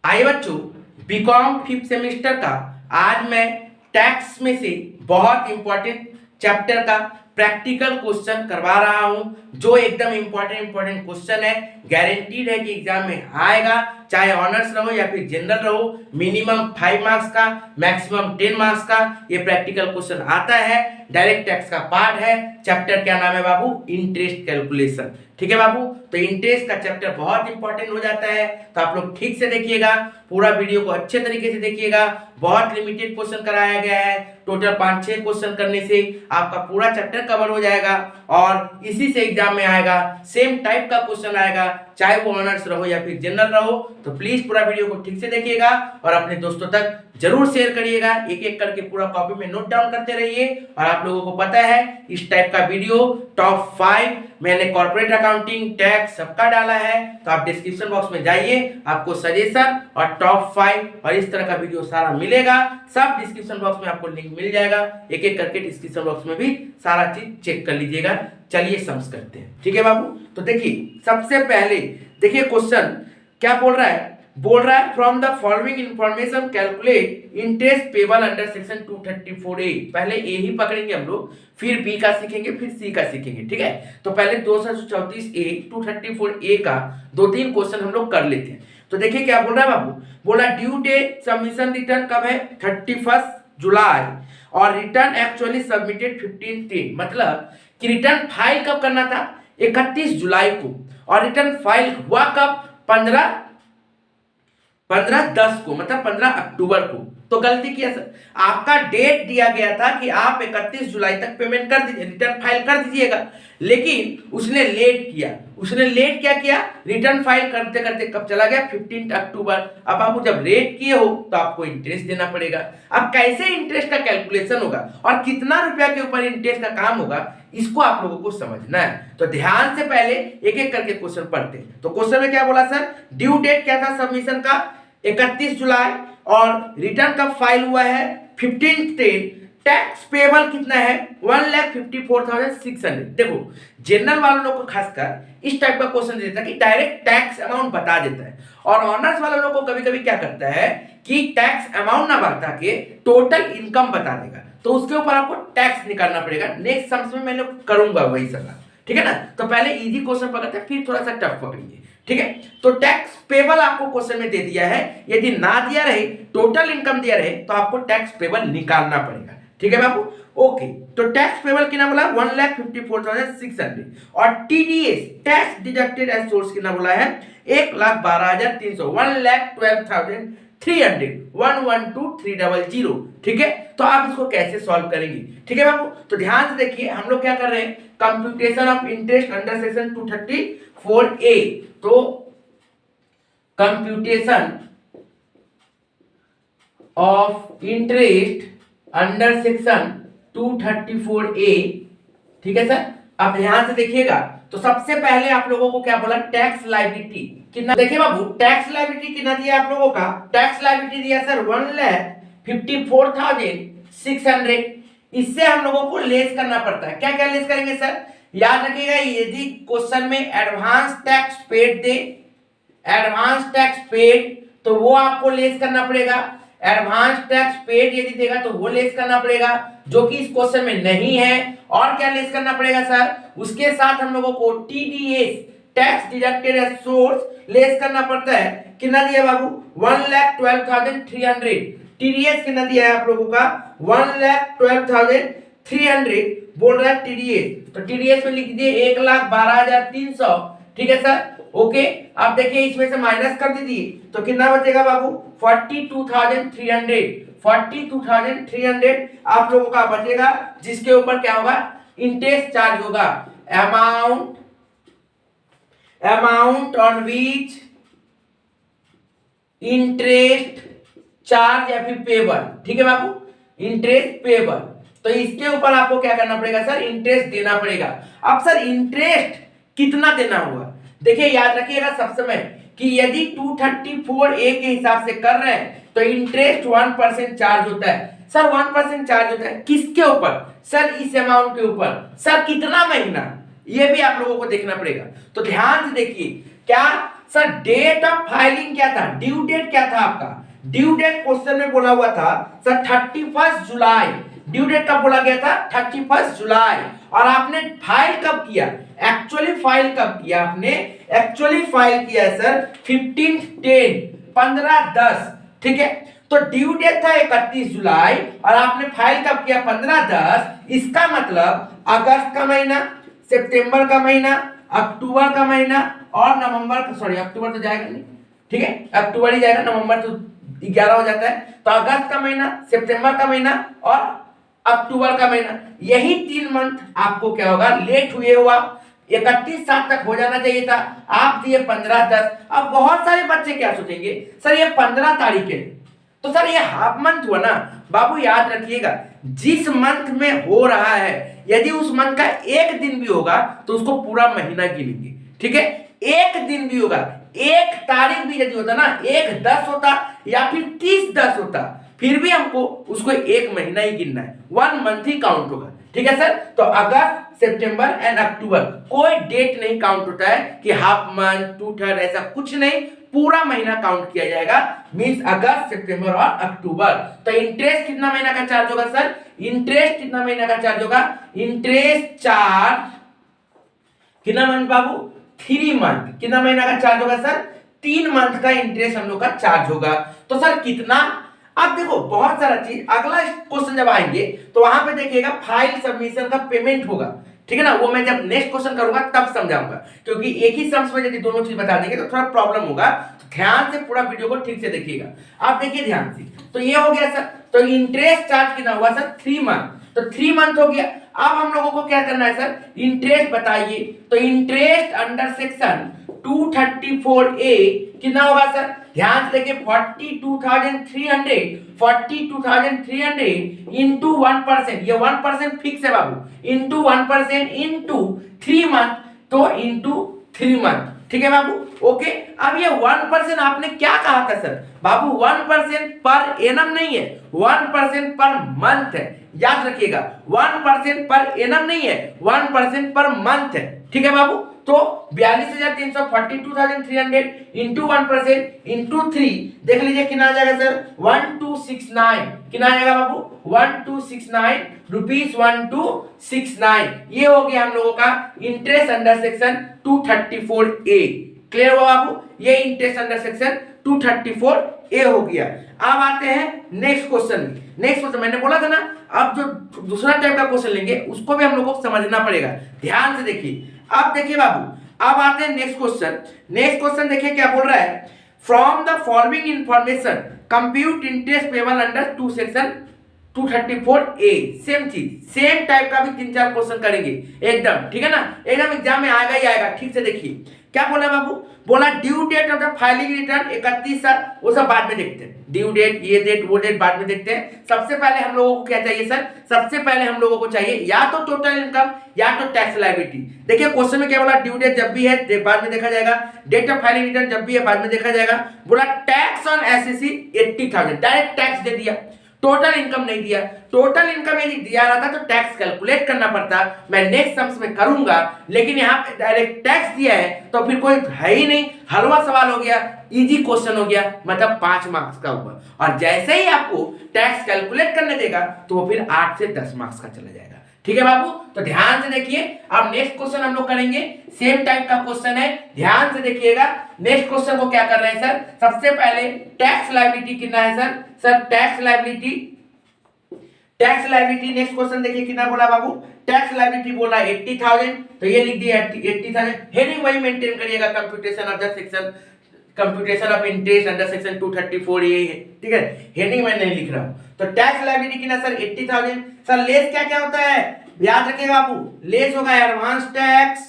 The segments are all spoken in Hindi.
आइए बच्चों, बीकॉम 5th सेमेस्टर का आज मैं टैक्स में से बहुत इंपॉर्टेंट चैप्टर का प्रैक्टिकल क्वेश्चन करवा रहा हूं, जो एकदम इंपॉर्टेंट क्वेश्चन है। गारंटीड है कि एग्जाम में आएगा, चाहे ऑनर्स रहो या फिर जनरल रहो। मिनिमम 5 मार्क्स का, मैक्सिमम 10 मार्क्स का ये प्रैक्टिकल क्वेश्चन आता है। डायरेक्ट टैक्स का पार्ट है। चैप्टर क्या नाम है बाबू? Interest calculation. ठीक है बाबू, तो इंटरेस्ट का चैप्टर बहुत इंपॉर्टेंट हो जाता है, तो आप लोग ठीक से देखिएगा, पूरा वीडियो को अच्छे तरीके से देखिएगा। बहुत लिमिटेड क्वेश्चन कराया गया है, टोटल 5-6 क्वेश्चन करने से आपका पूरा चैप्टर कवर हो जाएगा और इसी से एग्जाम में आएगा। सेम टाइप का क्वेश्चन आएगा, चाहे वो ऑनर्स रहो या फिर जनरल रहो। तो प्लीज पूरा वीडियो को ठीक से देखिएगा और अपने दोस्तों तक जरूर शेयर करिएगा। एक एक करके पूरा कॉपी में नोट डाउन करते रहिए। और आप लोगों को पता है इस टाइप का वीडियो टॉप 5 मैंने कॉर्पोरेट अकाउंटिंग, टैक्स सबका डाला है, तो आप डिस्क्रिप्शन बॉक्स में जाइए, आपको सजेशन और टॉप 5 और इस तरह का वीडियो सारा मिलेगा। सब डिस्क्रिप्शन बॉक्स में आपको लिंक मिल जाएगा। एक एक करके डिस्क्रिप्शन बॉक्स में भी सारा चीज चेक कर लीजिएगा। चलिए सम्स करते हैं। ठीक है बाबू, तो देखिए सबसे पहले देखिए क्वेश्चन क्या बोल रहा है। From the following information calculate interest payable under section 234A। पहले ए ही पकड़ेंगे हम लोग, फिर बी का सीखेंगे, फिर सी का सीखेंगे। ठीक है, तो पहले 234A 234A का 2-3 क्वेश्चन हम लोग कर लेते हैं। तो देखिए क्या बोल रहा है बाबू, बोला ड्यू डेट सबमिशन रिटर्न कब है? 31 जुलाई और रिटर्न एक्चुअली सबमिटेड 15/10। मतलब कि रिटर्न फाइल कब करना था? 31 जुलाई को, और रिटर्न फाइल हुआ कब? 15/10 को, मतलब 15 अक्टूबर को। तो गलती किया सर, आपका डेट दिया गया था कि आप 31 जुलाई तक पेमेंट कर दीजिए, रिटर्न फाइल कर दीजिएगा, लेकिन उसने लेट क्या किया? रिटर्न फाइल करते करते कब चला गया? 15 अक्टूबर। अब आप जब लेट किए हो तो आपको इंटरेस्ट देना पड़ेगा। अब कैसे इंटरेस्ट का कैलकुलेशन होगा और कितना रुपया के ऊपर इंटरेस्ट का काम होगा, इसको आप लोगों को समझना है। तो ध्यान से पहले एक एक करके क्वेश्चन पढ़ते हैं। तो क्वेश्चन में क्या बोला सर? ड्यू डेट क्या था सबमिशन का? 31 जुलाई, और रिटर्न कब फाइल हुआ है? 15/10। टैक्स पेबल कितना है? 1,54,600। देखो जनरल वालों लोग को खासकर इस टाइप का क्वेश्चन देता है कि डायरेक्ट टैक्स अमाउंट बता देता है, और ऑनर्स वाले लोग को कभी कभी क्या करता है कि टैक्स अमाउंट ना बता के टोटल इनकम बता देगा, तो उसके ऊपर आपको टैक्स निकालना पड़ेगा। नेक्स्ट सम्स में मैं करूंगा वही सलाह। ठीक है ना, तो पहले इजी क्वेश्चन पकड़ते हैं, फिर थोड़ा सा टफ पकड़ेंगे। ठीक है, तो टैक्स पेबल आपको क्वेश्चन में दे दिया है। यदि ना दिया रहे, टोटल इनकम दिया रहे, तो आपको टैक्स पेबल निकालना पड़ेगा। ठीक है बाबू, ओके। तो टैक्स पेबल कितना बोला? 1,54,600। और TDS tax deducted as source कितना बोला है? 1,12,300, 1,12,300, 1,12,300। ठीक है, तो आप इसको कैसे सॉल्व करेंगे? ठीक है बाबू, तो ध्यान से देखिए, हम लोग क्या कर रहे हैं, computation of interest under section 234A। तो computation of interest under section 234A। ठीक है सर, अब ध्यान से देखिएगा। तो सबसे पहले आप लोगों को क्या बोला? टैक्स लायबिलिटी कितना? देखिए बाबू, टैक्स लायबिलिटी कितना दिया आप लोगों का? टैक्स लायबिलिटी दिया सर 1,54,600। इससे हम लोगों को लेस करना पड़ता है। क्या क्या लेस करेंगे सर? याद रखिएगा, यदि क्वेश्चन में एडवांस टैक्स पेड दे, एडवांस टैक्स पेड, तो वो आपको लेस करना पड़ेगा। एडवांस टैक्स पेड यदि देगा तो वो लेस करना पड़ेगा, जो कि इस क्वेश्चन में नहीं है। और क्या लेस करना पड़ेगा सर? उसके साथ हम लोगों को TDS tax deducted as source less करना पड़ता है। कितना दिया बाबू? 1,12,300। टीडीएस कितना दिया है आप लोगों का? 1,12,300 बोल रहा है टीडीएस। तो टीडीएस में लिख दीजिए 1,12,300। ठीक है सर, ओके। आप देखिए इसमें से माइनस कर दीजिए, तो कितना बचेगा बाबू? 42,300। 42,300 आप लोगों का बचेगा, जिसके ऊपर क्या होगा? इंटरेस्ट चार्ज होगा। Amount on which interest charge या फिर पेबल। ठीक है बाबू, इंटरेस्ट पेबल। तो इसके ऊपर आपको क्या करना पड़ेगा सर? इंटरेस्ट देना पड़ेगा। अब सर इंटरेस्ट कितना देना होगा? देखिए याद रखिएगा सब समय कि यदि 234A के हिसाब से कर रहे हैं तो इंटरेस्ट 1% चार्ज होता है। सर 1% चार्ज होता है किसके ऊपर? सर इस अमाउंट के ऊपर। सर कितना महीना? ये भी आप लोगों को देखना पड़ेगा। तो ध्यान से देखिए, क्या सर डेट ऑफ फाइलिंग क्या था, ड्यू डेट क्या था आपका, ड्यू डेट क्वेश्चन में बोला हुआ था सर 31 जुलाई, ड्यू डेट कब बोला गया था 31 जुलाई, और आपने फाइल कब किया, एक्चुअली फाइल कब किया आपने, एक्चुअली फाइल किया सर 15/10 15/10, ठीक है। तो ड्यू डेट था 31 जुलाई और आपने फाइल कब किया 15/10, इसका मतलब अगस्त का महीना, सितंबर का महीना, अक्टूबर का महीना और नवंबर, सॉरी अक्टूबर तो जाएगा नहीं, ठीक है अक्टूबर ही जाएगा, नवंबर तो 11 हो जाता है, तो अगस्त का महीना, सितंबर का महीना और अक्टूबर का महीना, यही 3 मंथ आपको क्या होगा लेट हुए हुआ, 31/7 तक हो जाना चाहिए था, आप दिए 15/10। अब बहुत सारे बच्चे क्या सोचेंगे सर ये 15 तारीख है, तो सर ये हाफ मंथ हुआ ना, बाबू याद रखिएगा जिस मंथ में हो रहा है यदि उस मंथ का एक दिन भी होगा तो उसको पूरा महीना गिनेंगे, ठीक है। एक दिन भी होगा, एक तारीख भी यदि होता ना, 1/10 होता या फिर 30/10 होता, फिर भी हमको उसको एक महीना ही गिनना है, 1 मंथ ही काउंट होगा, ठीक है सर। तो अगस्त, सितंबर एंड अक्टूबर कोई डेट नहीं काउंट होता है कि हाफ मंथ, 2/3 ऐसा कुछ नहीं, पूरा महीना काउंट किया जाएगा, मींस अगस्त, सितंबर और अक्टूबर। तो इंटरेस्ट कितना महीना का चार्ज होगा सर, इंटरेस्ट कितना महीना का चार्ज होगा, इंटरेस्ट चार्ज कितना मंथ बाबू, 3 मंथ, कितना महीना का चार्ज होगा सर, 3 मंथ का इंटरेस्ट हम लोग का चार्ज होगा। तो सर कितना, अब देखो बहुत सारा चीज, अगला क्वेश्चन जब आएंगे तो वहां पे देखिएगा फाइल सबमिशन का पेमेंट होगा, ठीक है ना, वो मैं जब नेक्स्ट क्वेश्चन करूंगा तब समझाऊंगा, क्योंकि एक ही सम्स में यदि दोनों चीज बता देंगे तो थोड़ा प्रॉब्लम होगा, तो ध्यान से पूरा वीडियो को ठीक से देखिएगा। आप देखिए ध्यान से, तो ये हो गया सर, तो इंटरेस्ट चार्ज कितना हुआ सर 3 मंथ, तो 3 मंथ हो गया। अब हम लोगों को क्या करना है सर, इंटरेस्ट बताइए, तो इंटरेस्ट अंडर सेक्शन 234A कितना होगा सर, ध्यान से देखिए 42,300 इंटू 1%, ये 1% फिक्स है बाबू, इंटू 1% इंटू 3 मंथ, तो इंटू 3 मंथ, ठीक है बाबू, ओके। अब ये 1% आपने क्या कहा था सर, बाबू 1% पर एनम नहीं है, 1% पर मंथ है, याद रखिएगा 1% पर एनम नहीं है, 1% पर मंथ है, ठीक है बाबू। तो 42,342,300 इंटू 1% इंटू 3, देख लीजिए कितना आ जाएगा सर 1269, कितना आ जाएगा बाबू 1269 रुपीस, 1269, ये हो गया हम लोगों का interest under section 234A, clear हुआ बाबू, ये इंटरेस्ट अंडर सेक्शन 234A हो गया। अब आते हैं नेक्स्ट क्वेश्चन में, नेक्स्ट क्वेश्चन मैंने बोला था ना, अब जो दूसरा टाइप का क्वेश्चन लेंगे उसको भी हम लोगों को समझना पड़ेगा, ध्यान से देखिए। अब देखिए बाबू, अब आते हैं नेक्स्ट क्वेश्चन, नेक्स्ट क्वेश्चन देखिए क्या बोल रहा है, from the following information compute interest payable under 2 section 234A, same चीज, सेम टाइप का भी 3-4 क्वेश्चन करेंगे एकदम, ठीक है ना, एकदम एग्जाम में आएगा ही आएगा, ठीक से देखिए क्या बोला बाबू, बोला due date of the filing return 31/7, वो सब बाद में देखते हैं, ड्यू डेट, ये डेट, वो डेट बाद में देखते हैं। सबसे पहले हम लोगों को क्या चाहिए सर, सबसे पहले हम लोगों को चाहिए या तो टोटल इनकम या तो टैक्स लायबिलिटी। देखिए क्वेश्चन में क्या बोला, ड्यू डेट जब भी है बाद में देखा जाएगा, डेट ऑफ फाइलिंग रिटर्न जब भी है बाद में देखा जाएगा, बोला tax on SSC 80,000, direct tax दे दिया, टोटल इनकम नहीं दिया, टोटल इनकम यदि दिया रहता तो टैक्स कैलकुलेट करना पड़ता, मैं नेक्स्ट सम्स में करूंगा, लेकिन यहाँ पे डायरेक्ट टैक्स दिया है तो फिर कोई है ही नहीं, हलवा सवाल हो गया, इजी क्वेश्चन हो गया, मतलब 5 मार्क्स का हुआ, और जैसे ही आपको टैक्स कैलकुलेट करने देगा तो वो फिर 8 से 10 मार्क्स का चला जाएगा, ठीक है बाबू। तो ध्यान से देखिए, अब नेक्स्ट क्वेश्चन हम लोग करेंगे, सेम टाइप का क्वेश्चन है, ध्यान से देखिएगा। नेक्स्ट क्वेश्चन को क्या कर रहे हैं सर, सबसे पहले टैक्स लायबिलिटी कितना है sir tax liability next question देखिए कितना बोला बाबू, टैक्स लायबिलिटी बोला 80,000, तो ये लिख दिया 80,000, हेडिंग वही मेंटेन करिएगा, computation of the section, computation of interest under section 234A है, ठीक है, हेडिंग मैं नहीं लिख रहा हूं। तो टैक्स लायबिलिटी कितना सर 80,000, सर लेस क्या क्या होता है, याद रखिएगा बाबू, लेस होगा एडवांस टैक्स,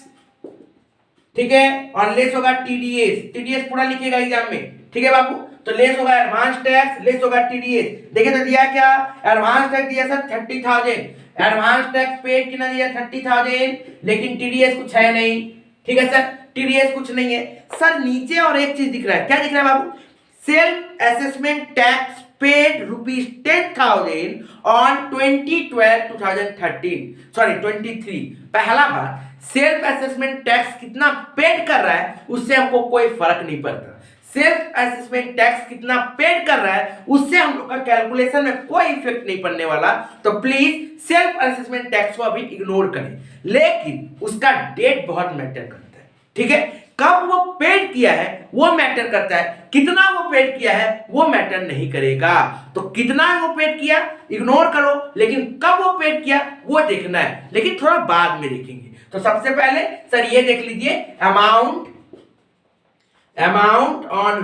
ठीक है, और लेस होगा टीडीएस पूरा लिखिएगा एग्जाम में, ठीक है बाबू। तो लेस होगा एडवांस टैक्स, लेस होगा टीडीएस, देखिए तो दिया क्या, एडवांस टैक्स दिया सर 30,000, एडवांस टैक्स पेड कितना दिया 30,000, लेकिन टीडीएस कुछ है नहीं, ठीक है सर, टीडीएस कुछ नहीं है सर। नीचे और एक चीज दिख रहा है, क्या दिख रहा है बाबू, self assessment tax paid ₹10,000 on 2012-2013, sorry 23, पहला बार सेल्फ असेसमेंट टैक्स कितना पेड कर रहा है उससे हमको कोई फर्क नहीं पड़ता। सेल्फ असेसमेंट टैक्स कितना पेड कर रहा है उससे हम लोग का कैलकुलेशन में कोई इफेक्ट नहीं पड़ने वाला। तो प्लीज सेल्फ असेसमेंट टैक्स को अभी इग्नोर करें, लेकिन उसका डेट बहुत मैटर करता है। ठीक है, कब वो पेड किया है वो मैटर करता है, कितना वो पेड किया है वो मैटर नहीं करेगा। तो कितना वो पेड किया इग्नोर करो, लेकिन कब वो पेड किया वो देखना है, लेकिन थोड़ा बाद में देखेंगे। तो सबसे पहले सर ये देख लीजिए, amount on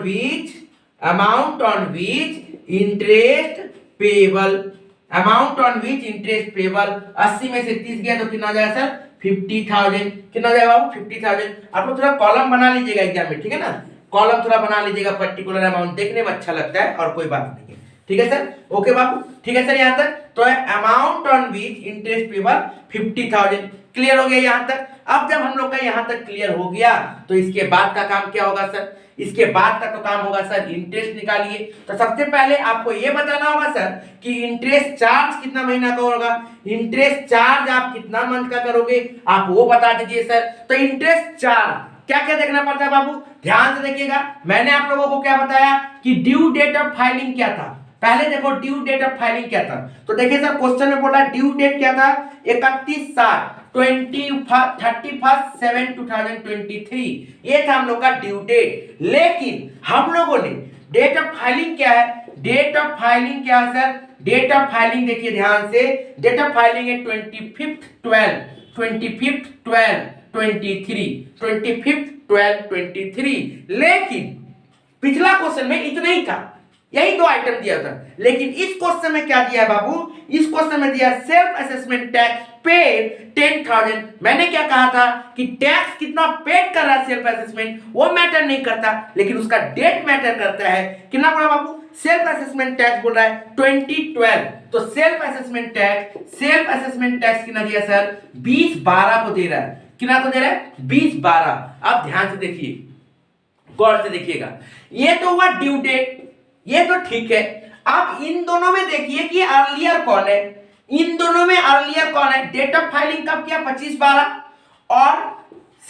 which interest payable, amount on which interest payable 80 में से 30 गया तो कितना आ जाएगा सर 50,000। कितना आ जाएगा बाबू 50,000। आप लोग थोड़ा कॉलम बना लीजिएगा एग्जाम में, ठीक है ना, कॉलम थोड़ा बना लीजिएगा, पर्टिकुलर अमाउंट देखने में अच्छा लगता है और कोई बात नहीं है। ठीक है सर, ओके बाबू, ठीक है सर। यहाँ तक तो है amount on which interest payable 50,000, clear हो गया यहाँ तक। अब जब हम लोग का यहाँ तक क्लियर हो गया तो इसके बाद का काम क्या होगा सर, इसके बाद का तो काम होगा सर इंटरेस्ट निकालिए। तो सबसे पहले आपको ये बताना होगा सर कि इंटरेस्ट चार्ज कितना महीना का होगा, इंटरेस्ट चार्ज आप कितना मंथ का करोगे आप वो बता दीजिए सर। तो इंटरेस्ट चार्ज क्या क्या देखना पड़ता है बाबू, ध्यान से देखिएगा। मैंने आप लोगों को क्या बताया कि ड्यू डेट ऑफ फाइलिंग क्या था, पहले देखो ड्यू डेट ऑफ फाइलिंग क्या था। तो देखिए सर क्वेश्चन में बोला ड्यू डेट क्या था 31/7/2023, ये था हम लोग का ड्यू डेट। लेकिन हम लोगों ने डेट ऑफ फाइलिंग क्या है, डेट ऑफ फाइलिंग क्या है सर, डेट ऑफ फाइलिंग देखिए ध्यान से, डेट ऑफ फाइलिंग है 25/12/23, लेकिन पिछला क्वेश्चन में इतना ही था, यही दो आइटम दिया था। लेकिन इस क्वेश्चन में क्या दिया है बाबू, इस क्वेश्चन में दिया सेल्फ असेसमेंट टैक्स पेड 10,000। मैंने क्या कहा था कि टैक्स कितना पेड कर रहा है सेल्फ असेसमेंट वो मैटर नहीं करता, लेकिन उसका डेट मैटर करता है। कितना बोला बाबू, सेल्फ असेसमेंट टैक्स बोल रहा है 2012, तो सेल्फ असेसमेंट टैक्स कितना दिया सर 20/12 को दे रहा है। कितना को दे रहा है 20/12। अब ध्यान से देखिए, गौर से देखिएगा, ये तो हुआ ड्यू डेट, ये तो ठीक है। अब इन दोनों में देखिए कि अर्लियर कौन है, इन दोनों में अर्लियर कौन है, डेट ऑफ फाइलिंग कब किया 25/12 और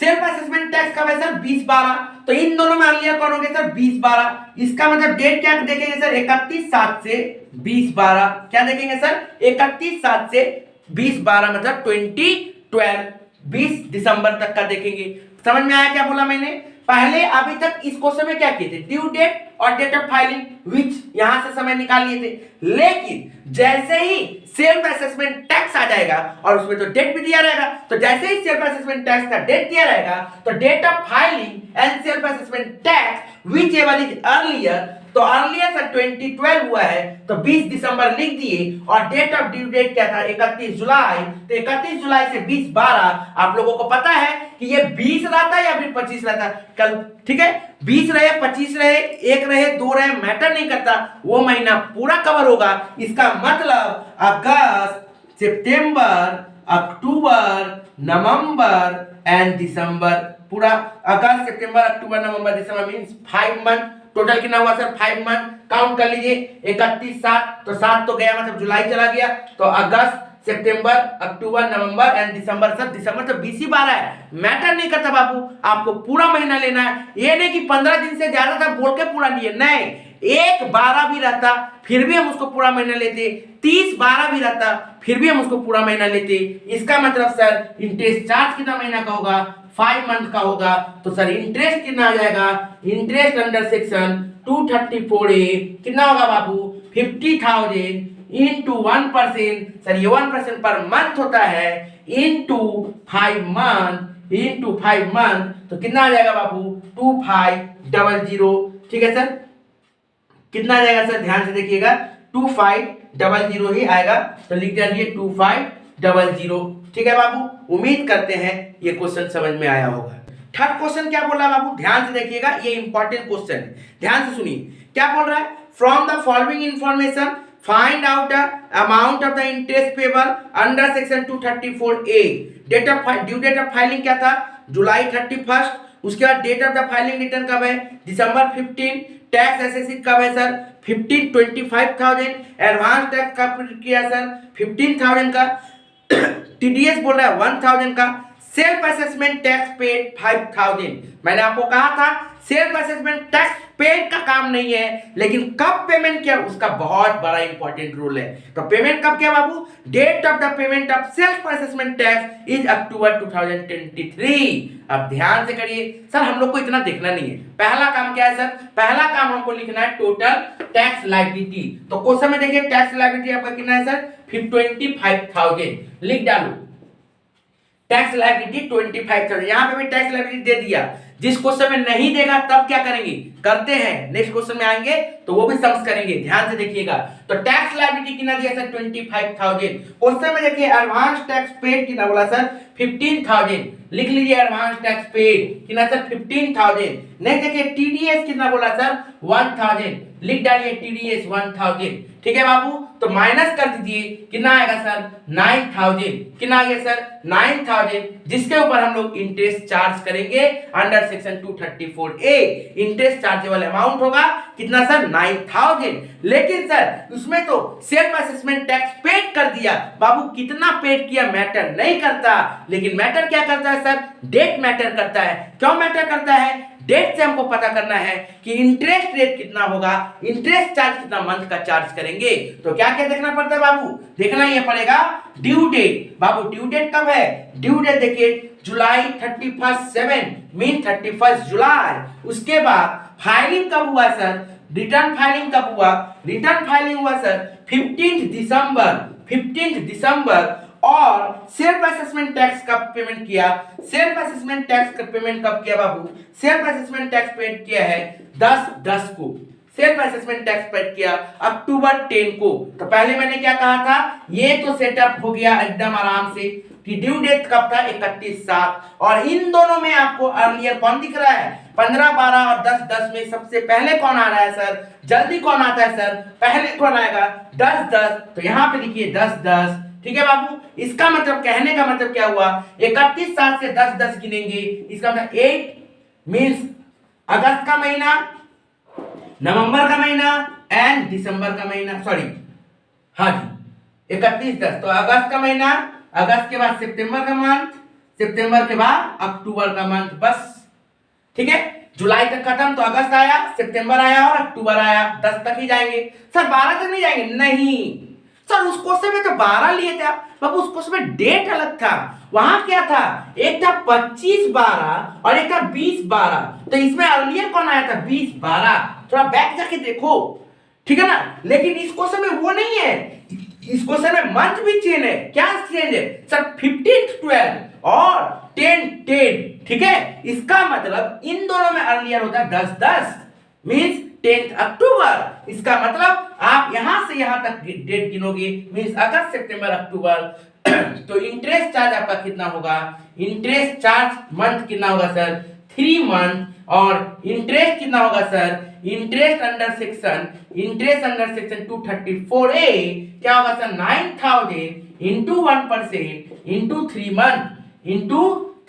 सेल्फ असेसमेंट टैक्स कब है सर 20/12। तो इन दोनों में अर्लियर कौन हो गया सर 20/12। इसका मतलब डेट क्या देखेंगे सर 31/7 से 20/12, क्या देखेंगे सर 31/7 से 20/12 मतलब 2012, 20 दिसंबर तक का देखेंगे। समझ में आया क्या बोला मैंने। पहले अभी तक इस क्वेश्चन में क्या किए थे, ड्यू डेट और डेट ऑफ फाइलिंग विच यहां से समय निकाल लिए थे। लेकिन जैसे ही सेल्फ असेसमेंट टैक्स आ जाएगा और उसमें तो डेट भी दिया रहेगा, तो जैसे ही सेल्फ असेसमेंट टैक्स का डेट दिया रहेगा तो date of filing and self assessment tax whichever is earlier, तो अर्लियर सर 2012 हुआ है तो 20 दिसंबर लिख दिए, और डेट ऑफ ड्यू डेट क्या था 31 जुलाई, तो 31 जुलाई से 20/12 आप लोगों को पता है कि ये 20 रहता है या फिर 25 रहता कल, ठीक है, 20 रहे 25 रहे 1 रहे 2 रहे मैटर नहीं करता, वो महीना पूरा कवर होगा। इसका मतलब अगस्त सितंबर अक्टूबर नवंबर एंड दिसंबर, पूरा अगस्त सितंबर अक्टूबर नवंबर दिसंबर मींस 5 मंथ। टोटल कितना हुआ सर 5 मंथ, काउंट कर लीजिए 31/7, तो 7 तो गया मतलब जुलाई चला गया, तो अगस्त सितंबर अक्टूबर नवंबर एंड दिसंबर, सर दिसंबर तो 20/12 है, मैटर नहीं करता बाबू, आपको पूरा महीना लेना है। ये नहीं कि 15 दिन से ज्यादा था बोल के पूरा लिए, नहीं, 1/12 भी रहता फिर भी हम उसको पूरा महीना लेते, 30/12 भी रहता फिर भी हम उसको पूरा महीना लेते। इसका मतलब सर इंटरेस्ट चार्ज कितना महीना का होगा 5 मंथ का होगा, तो सर इंटरेस्ट कितना आ जाएगा, इंटरेस्ट अंडर सेक्शन 234A कितना होगा बाबू 50,000 इंटू 1%, सर ये 1% पर मंथ होता है, इंटू 5 मंथ, तो कितना आ जाएगा बाबू 2500। ठीक है सर, कितना आ जाएगा सर ध्यान से देखिएगा 2500 ही आएगा, तो लिख दीजिए 2500। ठीक है बाबू, उम्मीद करते हैं ये क्वेश्चन समझ में आया होगा। थर्ड क्वेश्चन क्या बोल रहा है बाबू, ध्यान से देखिएगा, ये इंपॉर्टेंट क्वेश्चन है, ध्यान से सुनिए क्या बोल रहा है। From the following information find out the amount of the interest payable under section 234A। Date of due date of filing क्या था जुलाई 31, उसके बाद date of the filing return कब है दिसंबर 15, टैक्स एसेसिड कब है सर 25,000, एडवांस टैक्स कब किया सर 15,000 का, टीडीएस बोल रहा है 1,000 का, सेल्फ असेसमेंट टैक्स पेड 5000। मैंने आपको कहा था सेल्फ असेसमेंट टैक्स पेड का काम नहीं है, लेकिन कब पेमेंट किया उसका बहुत बड़ा इंपॉर्टेंट रोल है। तो पेमेंट कब किया बाबू? Date of the payment of self assessment tax is October 2023। अब ध्यान से करिए सर, हम लोग को इतना देखना नहीं है। पहला काम क्या है सर? पहला काम हमको लिखना है टोटल टैक्स लायबिलिटी। तो क्वेश्चन में देखिए टैक्स लायबिलिटी आपका कितना है सर? 25,000 लिख डालो। टैक्स लायबिलिटी 25,000, यहां पे भी टैक्स लायबिलिटी दे दिया। जिस क्वेश्चन में नहीं देगा तब क्या करेंगे? करते हैं नेक्स्ट क्वेश्चन में आएंगे तो वो भी सम्स करेंगे, ध्यान से देखिएगा। तो टैक्स लायबिलिटी कितना दिया सर? 25,000। क्वेश्चन में देखिए एडवांस टैक्स पेड कितना बोला सर? 15,000। लिख लीजिए एडवांस टैक्स पेड कितना सर? 15,000। नेक्स्ट देखिए टीडीएस कितना बोला सर? 1,000। लिख डालिए टीडीएस 1,000। ठीक है बाबू, तो माइनस कर दीजिए, कितना आएगा सर? 9,000। कितना आ गया सर? 9,000, जिसके ऊपर हम लोग इंटरेस्ट चार्ज करेंगे under section 234A। Interest chargeable amount होगा कितना सर? 9,000। लेकिन सर उसमें तो सेल्फ असेसमेंट टैक्स पेड कर दिया बाबू। कितना पेड किया मैटर नहीं करता, लेकिन मैटर क्या करता है सर? डेट मैटर करता है। क्यों मैटर करता है? डेट से हमको पता करना है कि इंटरेस्ट रेट कितना होगा, इंटरेस्ट चार्ज कितना मंथ का चार्ज करेंगे। तो क्या क्या देखना पड़ता है बाबू? देखना ये पड़ेगा ड्यू डेट। बाबू ड्यू डेट कब है? ड्यू डेट देखिए जुलाई 31 7 मीन 31 जुलाई। उसके बाद फाइलिंग कब हुआ सर? रिटर्न फाइलिंग कब हुआ? रिटर्न फाइलिंग हुआ सर 15 दिसंबर। 15 दिसंबर। और सेल्फ असेसमेंट टैक्स कब पेमेंट किया? सेल्फ असेसमेंट टैक्स का पेमेंट कब किया बाबू? सेल्फ असेसमेंट टैक्स पेड किया है 10/10 को। सेल्फ असेसमेंट टैक्स पेड किया अक्टूबर 10 को। तो पहले मैंने क्या कहा था? ये तो सेटअप हो गया एकदम आराम से कि ड्यू डेट कब था? 31/7। और इन दोनों में आपको अर्लियर कौन दिख रहा है? 15/12 और 10/10 में सबसे पहले कौन आ रहा है सर? जल्दी कौन आता है सर? पहले कौन आएगा? 10/10। तो यहां पे लिखिए 10/10। ठीक है बाबू, इसका मतलब कहने का मतलब क्या हुआ? 31/7 से 10/10 गिनेंगे, इसका मतलब 8 मींस अगस्त का महीना, नवंबर का महीना एंड दिसंबर का महीना, सॉरी हाँ जी 31/10। तो अगस्त का महीना, अगस्त के बाद सितंबर का मंथ, सितंबर के बाद अक्टूबर का मंथ, बस। ठीक है, जुलाई तक खत्म तो अगस्त आया, सितंबर आया और अक्टूबर आया, 10 तक ही जाएंगे सर। 12 तक नहीं जाएंगे? नहीं सर, उस क्वेश्चन में तो 12 लिए थे आप बाबू। उस क्वेश्चन में डेट अलग था। वहां क्या था? एक था 25/12 और एक था 20/12। तो इसमें अर्लियर कौन आया था? 20/12। थोड़ा बैक जाके देखो, ठीक है ना। लेकिन इस क्वेश्चन में वो नहीं है, इस क्वेश्चन में मंथ भी चेंज है। क्या चेंज है सर? 15/12 और 10/10। ठीक है, इसका मतलब इन दोनों में अर्लियर होता है 10/10 मींस 10 अक्टूबर। इसका मतलब आप यहां से यहां तक डेट गिनोगे मींस अगस्त सितंबर अक्टूबर। तो इंटरेस्ट चार्ज आपका कितना होगा? इंटरेस्ट चार्ज मंथ कितना होगा सर? 3 मंथ। और इंटरेस्ट कितना होगा sir? Interest under section 234A क्या होगा sir? 9,000 into 1% into 3 month into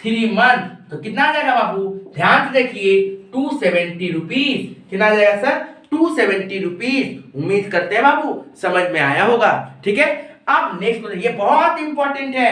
3 month. तो कितना आ जाएगा बाबू? ध्यान से देखिए 270 रुपीज। कितना आ जाएगा सर? 270 रुपीज। उम्मीद करते हैं बाबू समझ में आया होगा। ठीक है, अब नेक्स्ट ये बहुत इंपॉर्टेंट है,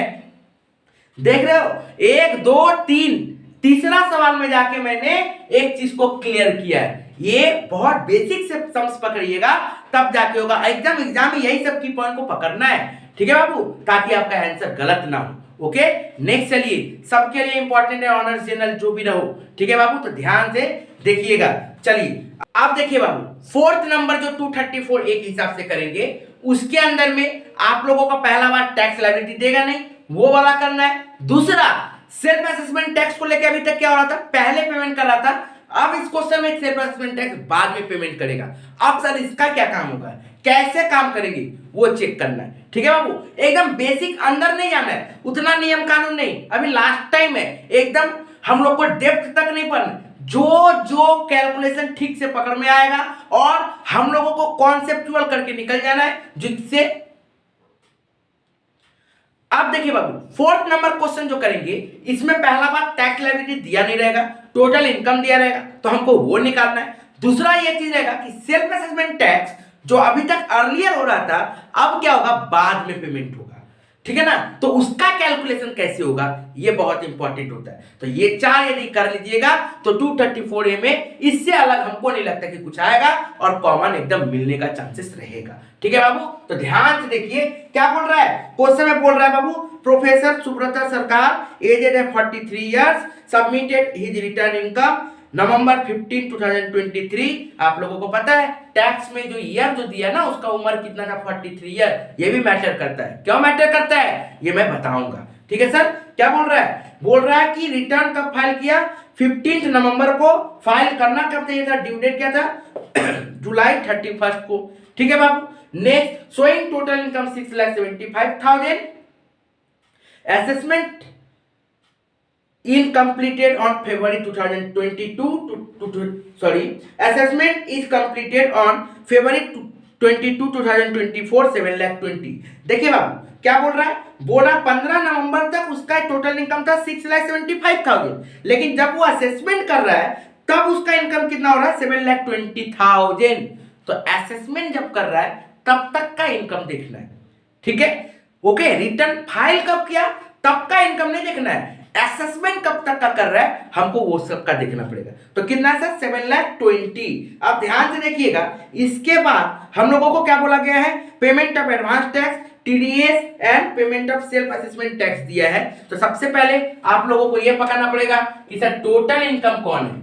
देख रहे हो 1 2 3 तीसरा सवाल में जाके मैंने एक चीज को क्लियर किया है। ये बहुत बेसिक से सम्स पकड़िएगा तब जाके होगा। एग्जाम में यही सब की पॉइंट को पकड़ना है, ठीक है बाबू, ताकि आपका आंसर गलत ना हो। ओके, नेक्स्ट चलिए, सबके लिए इंपॉर्टेंट है ऑनर्स जनरल जो भी रहो, ठीक है बाबू, तो ध्यान से देखिएगा। चलिए अब देखिए बाबू, फोर्थ नंबर जो 234A के हिसाब से करेंगे उसके अंदर में आप लोगों का पहला बार टैक्स लायबिलिटी देगा नहीं, वो वाला करना है। दूसरा सेल्फ असेसमेंट टैक्स को लेकर अभी तक क्या हो रहा था? पहले पेमेंट कर रहा था, अब इस क्वेश्चन में सेल्फ असेसमेंट टैक्स बाद में पेमेंट करेगा। अब सर इसका क्या काम होगा, कैसे काम करेंगे वो चेक करना है, ठीक है बाबू। एकदम बेसिक, अंदर नहीं जाना है, उतना नियम कानून नहीं, अभी लास्ट टाइम है, एकदम हम लोग को डेप्थ तक नहीं पढ़ना। जो कैलकुलेशन ठीक से पकड़ में आएगा और हम लोगों को कॉन्सेप्चुअल करके निकल जाना है जिससे। अब देखिए बाबू, फोर्थ नंबर क्वेश्चन जो करेंगे इसमें पहला बात टैक्स लायबिलिटी दिया नहीं रहेगा, टोटल इनकम दिया रहेगा, तो हमको वो निकालना है। दूसरा ये चीज रहेगा कि सेल्फ असेसमेंट टैक्स जो अभी तक अर्लियर हो रहा था अब क्या होगा, बाद में पेमेंट होगा, ठीक है ना। तो उसका कैलकुलेशन कैसे होगा ये बहुत इंपॉर्टेंट होता है। तो ये 4 यदि कर लीजिएगा तो 234A में इससे अलग हमको नहीं लगता कि कुछ आएगा और कॉमन एकदम मिलने का चांसेस रहेगा। ठीक है बाबू, तो ध्यान से देखिए क्या बोल रहा है क्वेश्चन में। बोल रहा है बाबू, प्रोफेसर सुब्रता सरकार एजेड है 43 years, submitted his return income November 15, 2023। आप लोगों को पता है टैक्स में जो ईयर जो दिया ना उसका उम्र कितना था, 43 ईयर। ये भी मैटर करता है। क्यों मैटर करता है ये मैं बताऊंगा। ठीक है सर, क्या बोल रहा है? बोल रहा है कि रिटर्न कब फाइल किया, 15 नवंबर को फाइल करना कब चाहिए था, ड्यू डेट क्या था जुलाई 31 को। ठीक है बाबू, next showing total income 6,75,000, assessment in completed on February 2022 assessment is completed on February 22 2024 7,20,000। देखिए बाबू क्या बोल रहा है, बोला 15 नवंबर तक उसका टोटल इनकम था 6,75,000, लेकिन जब वो असेसमेंट कर रहा है तब उसका इनकम कितना हो रहा है 7,20,000। तो असेसमेंट जब कर रहा है तब तक का इनकम देखना है। ठीक है, ओके। रिटर्न फाइल कब किया तब का इनकम नहीं देखना है, असेसमेंट कब तक का कर रहा है हमको वो सब का देखना पड़ेगा। तो कितना सर 7,20,000। अब ध्यान से देखिएगा, इसके बाद हम लोगों को क्या बोला गया है, payment of advance tax, TDS and payment of self assessment tax दिया है। तो सबसे पहले आप लोगों को यह पकड़ना पड़ेगा कि सर टोटल इनकम कौन है।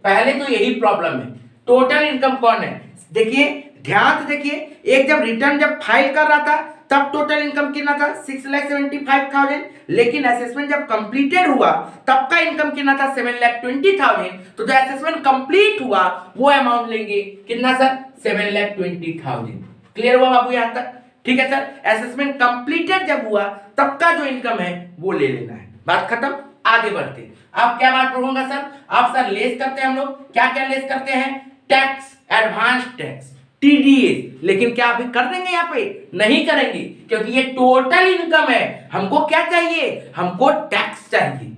पहले तो यही प्रॉब्लम है, टोटल इनकम कौन है। देखिए ध्यान से देखिए, एक जब रिटर्न जब फाइल कर रहा था तब टोटल इनकम कितना था 6,75,000, लेकिन असेसमेंट जब कंप्लीटेड हुआ तब का इनकम कितना था 7,20,000। तो जो असेसमेंट कंप्लीट हुआ वो अमाउंट लेंगे कितना सर 7,20,000। क्लियर हुआ बाबू यहां तक? ठीक है सर, असेसमेंट कंप्लीटेड जब हुआ तब का जो इनकम है वो ले लेना है। बात खत्म, आगे बढ़ते। अब क्या बात होगा सर, अब सर लेस करते हैं हम लोग। क्या क्या लेस करते हैं, टैक्स, एडवांस टैक्स, टीडीएस। लेकिन क्या अभी कर देंगे यहाँ पे, नहीं करेंगे, क्योंकि ये टोटल इनकम है। हमको क्या चाहिए, हमको टैक्स चाहिए,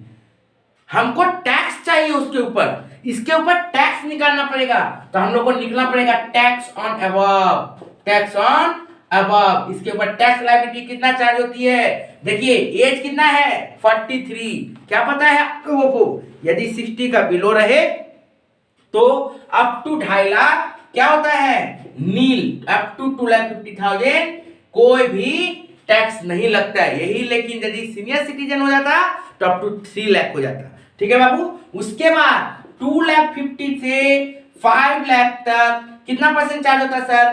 हमको टैक्स चाहिए उसके ऊपर, इसके ऊपर टैक्स निकालना पड़ेगा। तो हम लोग को निकलना पड़ेगा tax on above, tax on above. इसके ऊपर टैक्स लायबिलिटी कितना चार्ज होती है, देखिए एज कितना है 43। क्या पता है आप लोगों को, यदि 60 का बिलो रहे तो अप टू 2.5 लाख क्या होता है, नील। अप टू 2,50,000 कोई भी टैक्स नहीं लगता है यही। लेकिन यदि सीनियर सिटीजन हो जाता तो अप टू 3 लाख हो जाता। ठीक है बाबू, उसके बाद 2,50,000 से 5 लाख तक कितना परसेंट चार्ज होता है सर,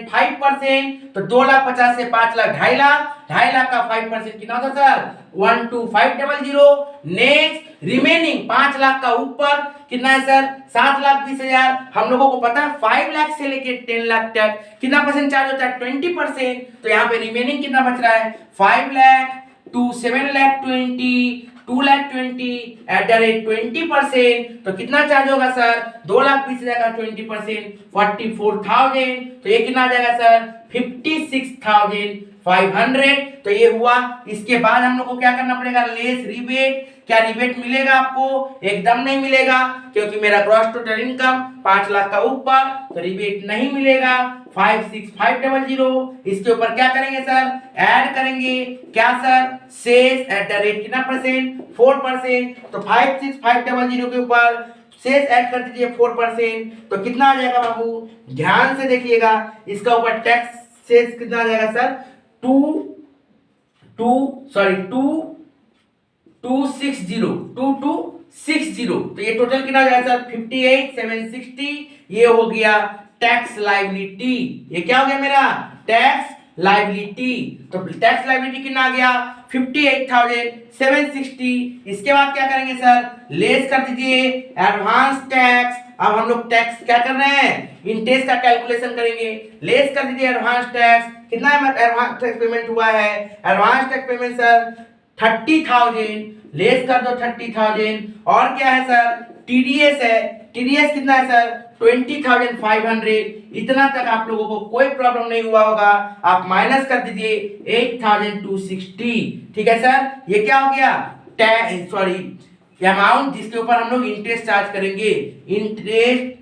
@5%। तो 2,50,000 से 5 लाख 2.5 लाख, 2.5 लाख का 5% कितना होता है सर 125,000। नेक्स्ट रिमेनिंग 5 लाख का ऊपर कितना है सर 7,20,000। हम लोगों को पता है 5 लाख से लेके 10 लाख तक कितना परसेंट चार्ज होता है 20%। तो यहाँ पे रिमेनिंग कितना बच रहा है 5 लाख टू 7,20,000, 2,20,000 @20%। तो कितना चार्ज होगा सर 2,20,000 का 20% 44,000। तो ये कितना आ जाएगा सर 56,500। तो ये हुआ। इसके बाद हम लोग को क्या करना पड़ेगा, लेस रिबेट। क्या रिबेट मिलेगा आपको, एकदम नहीं मिलेगा, क्योंकि मेरा ग्रॉस टोटल इनकम 5 लाख का ऊपर, तो रिबेट नहीं मिलेगा। 56,500। इसके ऊपर क्या करेंगे सर, ऐड करेंगे क्या सर, शेष कितना परसेंट 4%। तो 56,500 के ऊपर शेष ऐड कर दीजिए 4%। तो कितना आ जाएगा बाबू, ध्यान से देखिएगा, इसका ऊपर टैक्स शेष कितना आ जाएगा सर 2260। तो ये टोटल कितना हो जाएगा सर 58,760। ये हो गया टैक्स लायबिलिटी। ये क्या हो गया मेरा टैक्स लायबिलिटी। तो टैक्स लायबिलिटी कितना आ गया 58,760। इसके बाद क्या करेंगे सर, लेस कर दीजिए एडवांस टैक्स। अब हम लोग टैक्स क्या कर रहे हैं, इंटरेस्ट का कैलकुलेशन करेंगे। लेस कर दीजिए एडवांस टैक्स। कितना एडवांस टैक्स पेमेंट हुआ है, advance tax payment sir 30,000। Less कर दो 30,000। और क्या है सर, टीडीएस है। टीडीएस कितना है सर 20,500। इतना तक आप लोगों को कोई प्रॉब्लम नहीं हुआ होगा। आप माइनस कर दीजिए 8,260। ठीक है सर, ये क्या हो गया अमाउंट जिसके ऊपर हम लोग इंटरेस्ट चार्ज करेंगे, इंटरेस्ट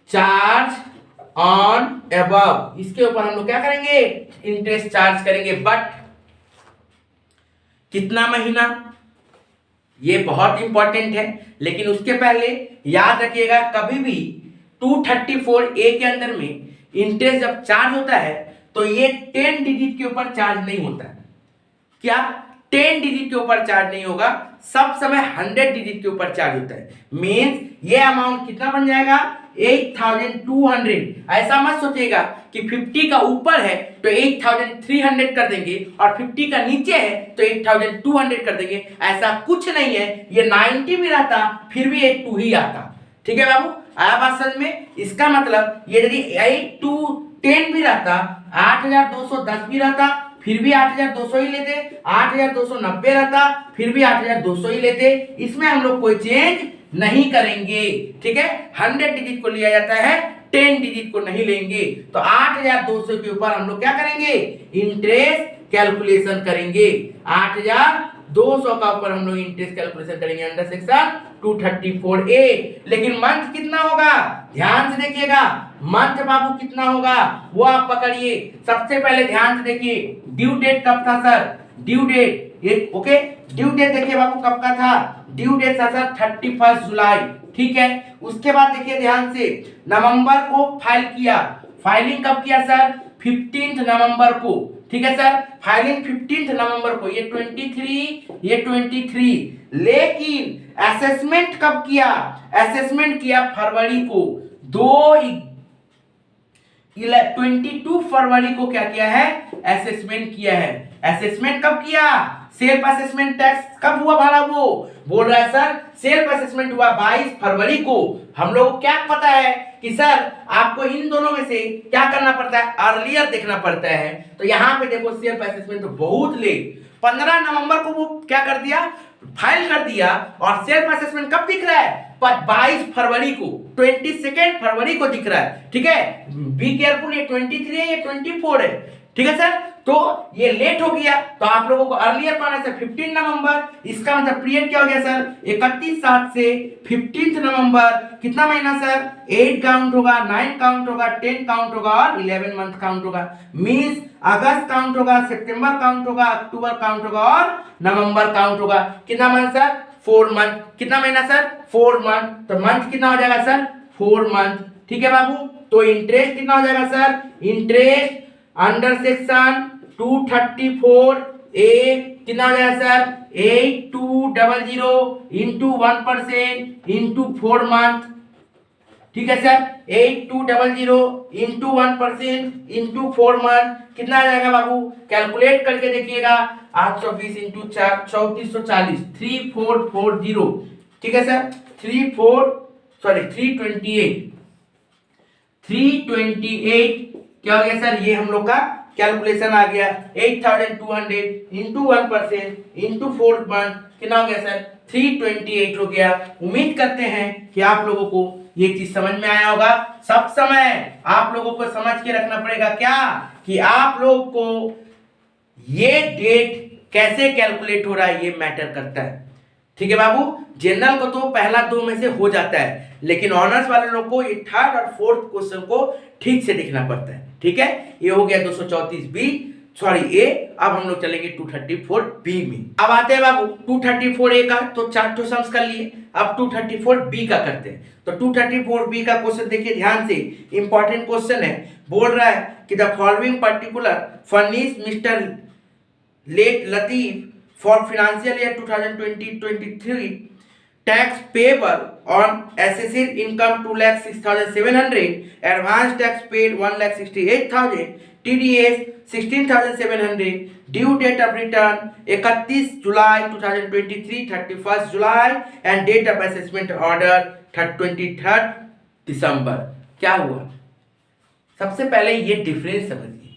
चार्ज ऑन अबव। इसके ऊपर हम लोग क्या करेंगे, इंटरेस्ट चार्ज करेंगे। बट कितना महीना, ये बहुत इंपॉर्टेंट है। लेकिन उसके पहले याद रखिएगा, कभी भी 234A के अंदर में इंटरेस्ट जब चार्ज होता है तो ये 10 डिजिट के ऊपर चार्ज नहीं होता है। क्या 10 डिजिट के ऊपर चार्ज नहीं होगा, सब समय 100 डिजिट के ऊपर चार्ज होता है। मींस ये अमाउंट कितना बन जाएगा, 8200। ऐसा मत सोचिएगा कि 50 का ऊपर है तो 8300 कर देंगे और 50 का नीचे है तो 8200 कर देंगे, ऐसा कुछ नहीं है। ये 90 भी रहता फिर भी 82 ही आता। ठीक है बाबू, आया बात समझ में? इसका मतलब ये यदि 8 to 10 भी रहता, 8210 भी रहता फिर भी 8200 ही लेते, 8290 रहता फिर भी 8200 ही लेते। इसमें हम लोग कोई चेंज नहीं करेंगे। ठीक है, 100 डिजिट को लिया जाता है, 10 डिजिट को नहीं लेंगे। तो 8200 के ऊपर हम लोग क्या करेंगे, इंटरेस्ट कैलकुलेशन करेंगे। 8200 का ऊपर हम लोग इंटरेस्ट कैलकुलेशन करेंगे अंडर सेक्शन 234A। लेकिन मंथ कितना होगा, ध्यान से देखिएगा, मंथ बाबू कितना होगा वो आप पकड़िए। सबसे पहले ध्यान से देखिए, ड्यू डेट कब था सर, ड्यू डेट ये ओके, ड्यू डेट देखिए बाबू कब का था, ड्यू डेट था सर 31 जुलाई। ठीक है, उसके बाद देखिए ध्यान से, नवंबर को फाइल किया, फाइलिंग कब किया सर, 15 नवंबर को। ठीक है सर, फाइलिंग 15 नवंबर को, ये 23। लेकिन असेसमेंट कब किया, असेसमेंट किया फरवरी को, 22 फरवरी को क्या किया है, असेसमेंट किया है। असेसमेंट कब किया, सेल्फ असेसमेंट टैक्स कब हुआ भाड़ा, वो बोल रहा है सर सेल्फ असेसमेंट हुआ 22 फरवरी को। हम लोग को क्या पता है कि सर आपको इन दोनों में से क्या करना पड़ता है, अर्लियर देखना पड़ता है। तो यहाँ पे देखो सेल्फ असेसमेंट तो बहुत लेट, 15 नवंबर को वो क्या कर दिया, फाइल कर दिया। और सेल्फ असेसमेंट कब दिख रहा है, 22 फरवरी को, 22 फरवरी को दिख रहा है। ठीक है, बी केयरफुल, ये 23 है, ये 24 है। ठीक है सर, तो ये लेट हो गया, तो आप लोगों को अर्लियर पाना है 15 नवंबर। इसका मतलब पीरियड क्या हो गया सर, 31/7 से 15 नवंबर। कितना महीना सर, 8 काउंट होगा, 9 काउंट होगा, 10 काउंट होगा और 11 मंथ काउंट होगा। मींस अगस्त काउंट होगा, सितंबर काउंट होगा, अक्टूबर काउंट होगा और नवंबर काउंट होगा। कितना मंथ सर, 4 मंथ। कितना महीना सर, 4 मंथ। तो मंथ कितना हो जाएगा सर, 4 मंथ। ठीक है बाबू, तो इंटरेस्ट कितना हो जाएगा sir, interest under section 234A कितना हो जाएगा सर, 8200 इंटू 1% इंटू 4 मंथ। ठीक है सर, 8200 इंटू 1% इंटू 4 मंथ कितना आ जाएगा बाबू, कैलकुलेट करके देखिएगा, 820 इंटू 4 3440, 3440। ठीक है सर, 328 क्या हो गया सर, ये हम लोग का कैलकुलेशन आ गया। 8200 इंटू 1% इंटू 4 मंथ कितना हो गया सर, 328 हो गया। उम्मीद करते हैं कि आप लोगों को ये चीज समझ में आया होगा। सब समय आप लोगों को समझ के रखना पड़ेगा क्या, कि आप लोग को ये डेट कैसे कैलकुलेट हो रहा है ये मैटर करता है। ठीक है बाबू, जनरल को तो पहला 2 में से हो जाता है, लेकिन ऑनर्स वाले लोग को ये थर्ड और फोर्थ क्वेश्चन को ठीक से देखना पड़ता है। ठीक है, ये हो गया 234B सॉरी ए। अब हम लोग चलेंगे 234B में। अब आते हैं बाबू 234A का, तो 4 सम्स कर लिए। अब 234B का करते हैं। तो 234B का क्वेश्चन देखिए ध्यान से, इंपॉर्टेंट क्वेश्चन है। बोल रहा है कि the following particular furnish mister late Latif for financial year 2020-23 tax payable on assessed income 2,06,700, advance tax paid 1,68,000, TDS 16,700, due date of return 31 July 2023, 31st July and date of assessment order 23rd December। क्या हुआ, सबसे पहले ये डिफरेंस समझिए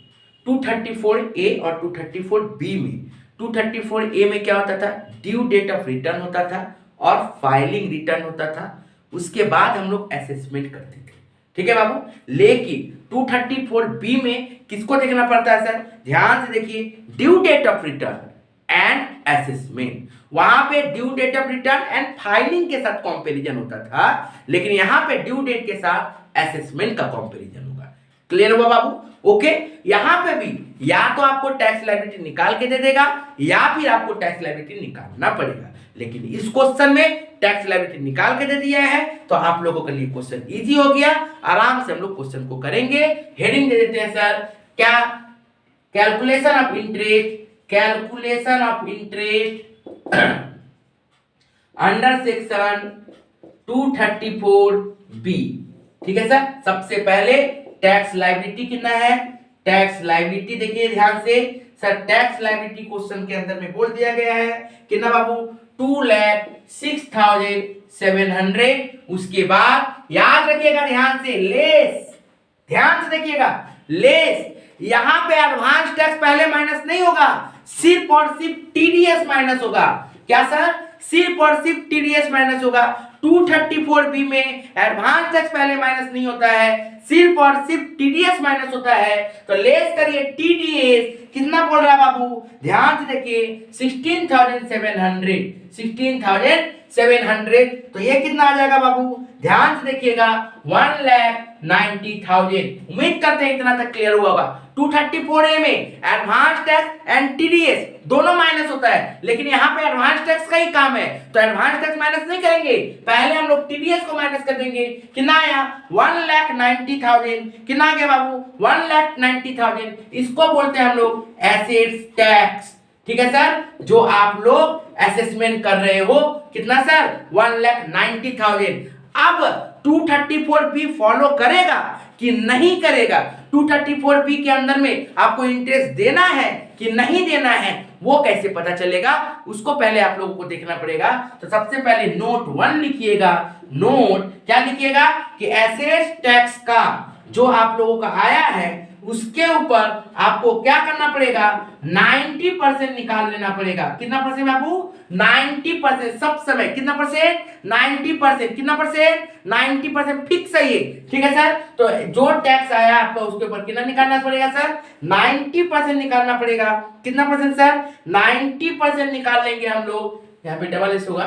234A और 234B में। 234A में क्या होता था, ड्यू डेट ऑफ रिटर्न होता था और फाइलिंग रिटर्न होता था, उसके बाद हम लोग असेसमेंट करते थे। ठीक है बाबू, लेकिन 234B में किसको देखना पड़ता है सर, ध्यान से देखिए, due date of return and assessment. वहां पे due date of return and filing के साथ कंपैरिजन होता था, लेकिन यहां पे ड्यू डेट के साथ असेसमेंट का कंपैरिजन होगा। क्लियर हुआ बाबू? ओके, यहां पे भी या तो आपको टैक्स लायबिलिटी निकाल के दे देगा या फिर आपको टैक्स लायबिलिटी निकालना पड़ेगा, लेकिन इस क्वेश्चन में टैक्स लायबिलिटी निकाल के दे दिया है तो आप लोगों के लिए क्वेश्चन इजी हो गया। आराम से हम लोग क्वेश्चन को करेंगे। हेडिंग दे देते हैं सर, क्या calculation of interest under section 234B। ठीक है सर, सबसे पहले टैक्स लायबिलिटी कितना है, टैक्स लायबिलिटी देखिए ध्यान से सर, टैक्स लायबिलिटी क्वेश्चन के अंदर में बोल दिया गया है कितना बाबू, 2,06,700। उसके बाद याद रखिएगा ध्यान से, लेस, ध्यान से देखिएगा, लेस, यहां पे एडवांस टैक्स पहले माइनस नहीं होगा, सिर्फ और सिर्फ टीडीएस माइनस होगा। क्या सर? सिर्फ और सिर्फ टीडीएस माइनस होगा। 234B में एडवांस टैक्स पहले माइनस नहीं होता है, सिर्फ और सिर्फ टीडीएस माइनस होता है। तो लेस करिए टीडीएस, कितना बोल रहा है बाबू, ध्यान से देखिए 16,700। तो ये कितना आ जाएगा बाबू, ध्यान से देखिएगा 1,90,000। उम्मीद करते हैं इतना तक क्लियर हुआ होगा। 234A में एडवांस टैक्स एंड टीडीएस दोनों माइनस होता है, लेकिन यहाँ पे एडवांस टैक्स का ही काम है तो एडवांस टैक्स माइनस नहीं करेंगे, पहले हम लोग टीडीएस को माइनस कर देंगे। कितना आया, 1,90,000। कितना आ गया बाबू, 1,90,000। इसको बोलते हैं हम लोग एसेट्स टैक्स। ठीक है सर, जो आप लोग असेसमेंट कर रहे हो, कितना सर, 1,90,000। अब 234B फॉलो करेगा कि नहीं करेगा, 234B के अंदर में आपको इंटरेस्ट देना है कि नहीं देना है, वो कैसे पता चलेगा, उसको पहले आप लोगों को देखना पड़ेगा। तो सबसे पहले नोट 1 लिखिएगा। नोट क्या लिखिएगा कि एसेट्स टैक्स का जो आप लोगों का आया है उसके ऊपर आपको क्या करना पड़ेगा, 90% निकाल लेना पड़ेगा। कितना परसेंट बाबू, 90%। सब समय कितना परसेंट, 90%। कितना परसेंट, 90% फिक्स है ये। ठीक है सर, तो जो टैक्स आया आपका उसके ऊपर कितना निकालना पड़ेगा सर, 90% निकालना पड़ेगा। कितना परसेंट सर, 90% निकाल लेंगे हम लोग। यहाँ पे डबल एस होगा,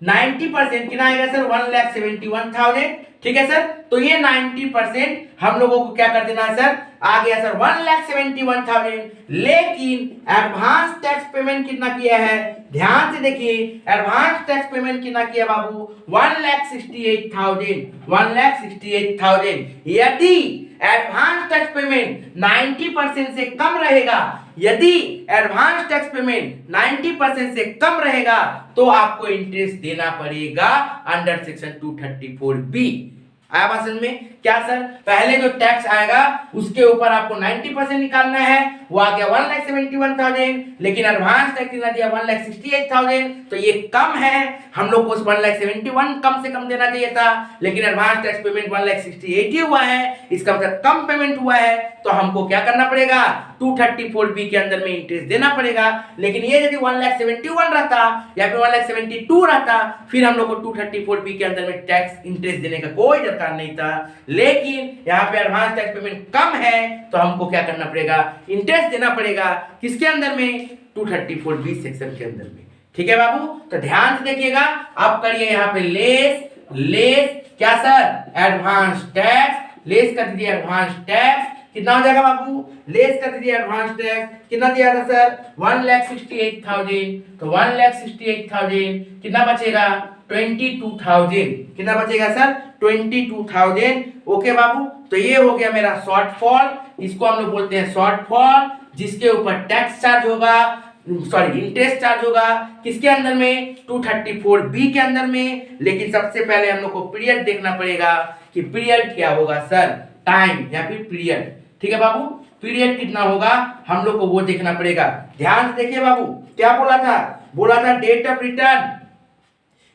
90% कितना आएगा सर, 1,71,000। ठीक है सर, तो ये 90% हम लोगों को क्या कर देना है सर, आ गया सर 1,71,000। लेकिन एडवांस टैक्स पेमेंट कितना किया है, ध्यान से देखिए, एडवांस टैक्स पेमेंट कितना किया बाबू, 1,68,000। 1,68,000। यदि एडवांस टैक्स पेमेंट 90% से कम रहेगा, यदि एडवांस टैक्स पेमेंट 90% से कम रहेगा तो आपको इंटरेस्ट देना पड़ेगा अंडर सेक्शन 234B। आया बात समझ में? क्या सर, पहले जो टैक्स आएगा उसके ऊपर आपको 90% निकालना है, वो आ गया 1,71,000, लेकिन एडवांस टैक्स कितना दिया, 1,68,000। तो ये कम है, हम लोग को 1,71,000 कम से कम देना चाहिए था, लेकिन एडवांस टैक्स पेमेंट 1,68,000 ही हुआ है, इसका मतलब कम पेमेंट हुआ है। तो हमको क्या करना पड़ेगा, 234B के अंदर में इंटरेस्ट देना पड़ेगा। लेकिन ये यदि 1,71,000 रहता या फिर 1,72,000 रहता, फिर हम लोग को 234B के अंदर में टैक्स इंटरेस्ट देने का कोई दरकार नहीं था। लेकिन यहाँ पे एडवांस टैक्स पेमेंट कम है तो हमको क्या करना पड़ेगा, इंटरेस्ट देना पड़ेगा। किसके अंदर में, 234B सेक्शन के अंदर में। ठीक है बाबू, तो ध्यान से देखिएगा। अब करिए यहाँ पे लेस, लेस क्या सर, एडवांस टैक्स, लेस कर दीजिए एडवांस टैक्स। कितना हो जाएगा बाबू, लेस कर दीजिए एडवांस टैक्स। कितना दिया था सर, 1,68,000। तो 1,68,000 कितना बचेगा, 22,000। कितना बचेगा सर, 22,000। ओके बाबू, तो ये हो गया मेरा शॉर्टफॉल, इसको हम लोग बोलते हैं शॉर्टफॉल, जिसके ऊपर टैक्स चार्ज होगा, सॉरी इंटरेस्ट चार्ज होगा। किसके अंदर में, 234B के अंदर में। लेकिन सबसे पहले हम लोग को पीरियड देखना पड़ेगा कि पीरियड क्या होगा सर, टाइम या फिर पीरियड। ठीक है बाबू, पीरियड कितना होगा हम लोग को वो देखना पड़ेगा। ध्यान से देखिए बाबू, क्या बोला था, बोला था date of return,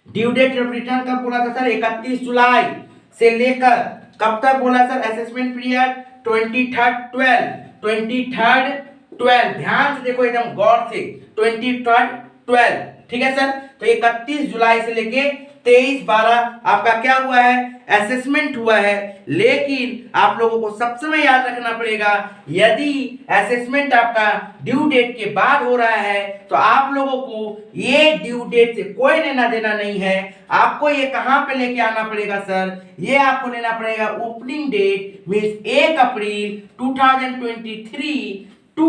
due date of return कब बोला था सर, 31 जुलाई से लेकर कब तक बोला सर, असेसमेंट पीरियड 23/12। ध्यान से देखो एकदम गौर से, 23/12। ठीक है सर, तो 31 जुलाई से लेके 23/12 आपका क्या हुआ है, असेसमेंट हुआ है। लेकिन आप लोगों को सब समय याद रखना पड़ेगा, यदि असेसमेंट आपका ड्यू डेट के बाद हो रहा है तो आप लोगों को ये ड्यू डेट से कोई लेना देना नहीं है। आपको ये कहां पे लेके आना पड़ेगा सर, ये आपको लेना पड़ेगा opening date means 1 April 2023 to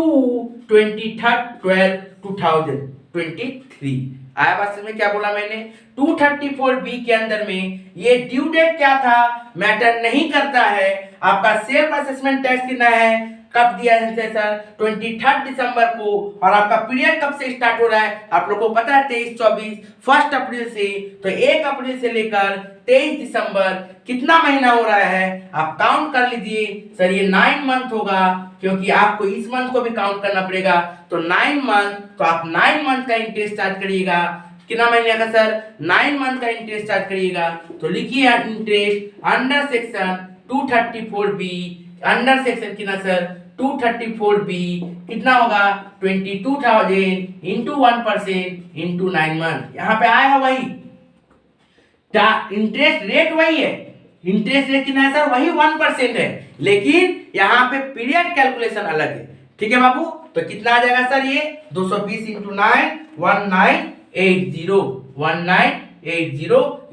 23/12/2023। आया बात समझ में क्या बोला मैंने। 234B के अंदर में ये ड्यू डेट क्या था मैटर नहीं करता है। आपका सेल्फ असेसमेंट टेस्ट कितना है, कब दिया है सर, 23 दिसंबर को। और आपका पीरियड कब से स्टार्ट हो रहा है, आप लोगों को पता है 23-24 1 अप्रैल से। तो 1 अप्रैल से लेकर 23 दिसंबर कितना महीना हो रहा है, आप काउंट कर लीजिए सर। ये 9 मंथ होगा, क्योंकि आपको इस मंथ को भी काउंट करना पड़ेगा। तो 9 मंथ, तो आप 9 मंथ का इंटरेस्ट चार्ज करिएगा। कितना महीने का सर, 9 मंथ का इंटरेस्ट चार्ज करिएगा। तो लिखिए interest under section 234B, under section कितना सर 234B कितना होगा 22,000 इंटू 1% इंटू 9 मंथ। यहाँ पे आया है वही इंटरेस्ट रेट, वही है इंटरेस्ट रेट कितना है सर, वही 1% है, लेकिन यहाँ पे पीरियड कैलकुलेशन अलग है। ठीक है बाबू, तो कितना आ जाएगा सर, ये 220 इंटू 9 1980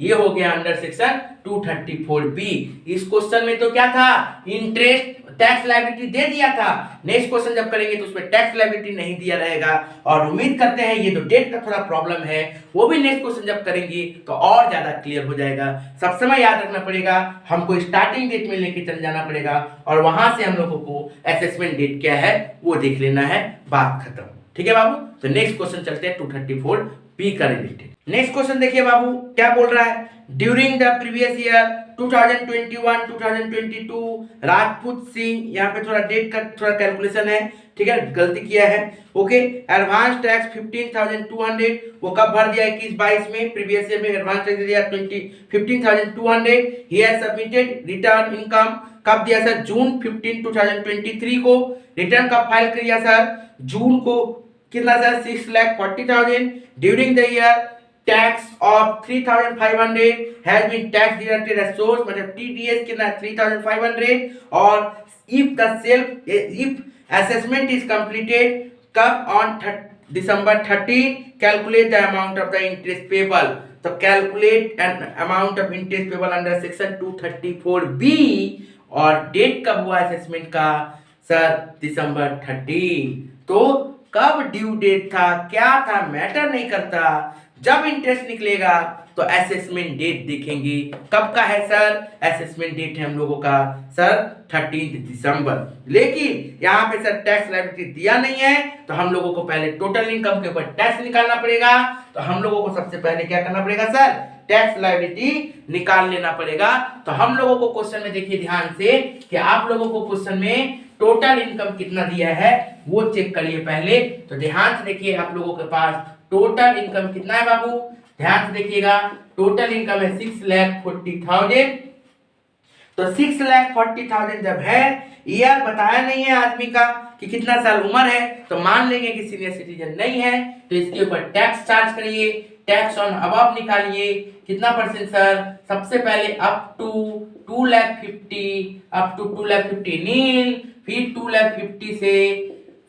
ये हो गया अंडर सेक्शन 234B। इस क्वेश्चन में तो क्या था, इंटरेस्ट टैक्स लायबिलिटी दे दिया था। नेक्स्ट क्वेश्चन जब करेंगे तो उसमें टैक्स लायबिलिटी नहीं दिया रहेगा। और उम्मीद करते हैं ये जो डेट का थोड़ा प्रॉब्लम है वो भी नेक्स्ट क्वेश्चन जब करेंगे तो और ज्यादा क्लियर हो जाएगा। सब समय याद रखना पड़ेगा, हमको स्टार्टिंग डेट में लेके चल जाना पड़ेगा और वहां से हम लोगों को असेसमेंट डेट क्या है वो देख लेना है, बात खत्म। ठीक है बाबू, तो नेक्स्ट क्वेश्चन चलते हैं 234B का रिलेटेड। नेक्स्ट क्वेश्चन देखिए बाबू क्या बोल रहा है, during the previous year 2021-2022 Rajput Singh, यहाँ पे थोड़ा डेट का थोड़ा कैलकुलेशन है, ठीक है, गलती किया है। ओके, एडवांस टैक्स 15,200 वो कब भर दिया 21-22 में, प्रीवियस ईयर में एडवांस टैक्स दिया 15,200। He has submitted return income कब दिया सर, जून 15, 2023 को। रिटर्न कब फाइल किया सर, जून को। कितना sir 6,40,000। During the year tax of 3,500 has been tax deducted as source, मतलब टीडीएस कितना 3,500। और if the self if assessment is completed कब, on December 13, calculate the amount of the interest payable. तो calculate an amount of interest payable under section 234B। और डेट कब हुआ असेसमेंट का सर, December 13। तो कब ड्यू डेट था, क्या था, मैटर नहीं करता। जब इंटरेस्ट निकलेगा तो असेसमेंट डेट देखेंगे। कब का है सर, असेसमेंट डेट है हम लोगों का सर 13 दिसंबर। लेकिन यहाँ पे सर टैक्स लायबिलिटी दिया नहीं है, तो हम लोगों को पहले टोटल इनकम के ऊपर टैक्स निकालना पड़ेगा। तो हम लोगों को सबसे पहले क्या करना पड़ेगा सर, टैक्स लायबिलिटी निकाल लेना पड़ेगा। तो हम लोगों को क्वेश्चन में देखिए ध्यान से कि आप लोगों को क्वेश्चन में टोटल इनकम कितना दिया है वो चेक करिए पहले। तो ध्यान से देखिए, आप लोगों के पास टोटल इनकम कितना है बाबू, ध्यान से देखिएगा। टोटल इनकम है 6,40,000। तो 6,40,000 जब है, ईयर बताया नहीं है आदमी का कि कितना साल उम्र है, तो मान लेंगे कि सीनियर सिटीजन नहीं है। तो इसके ऊपर टैक्स चार्ज करिए, टैक्स ऑन अबव निकालिए। कितना परसेंट सर, सबसे पहले अप टू 2,50,000 नील, फिर 2,50,000 से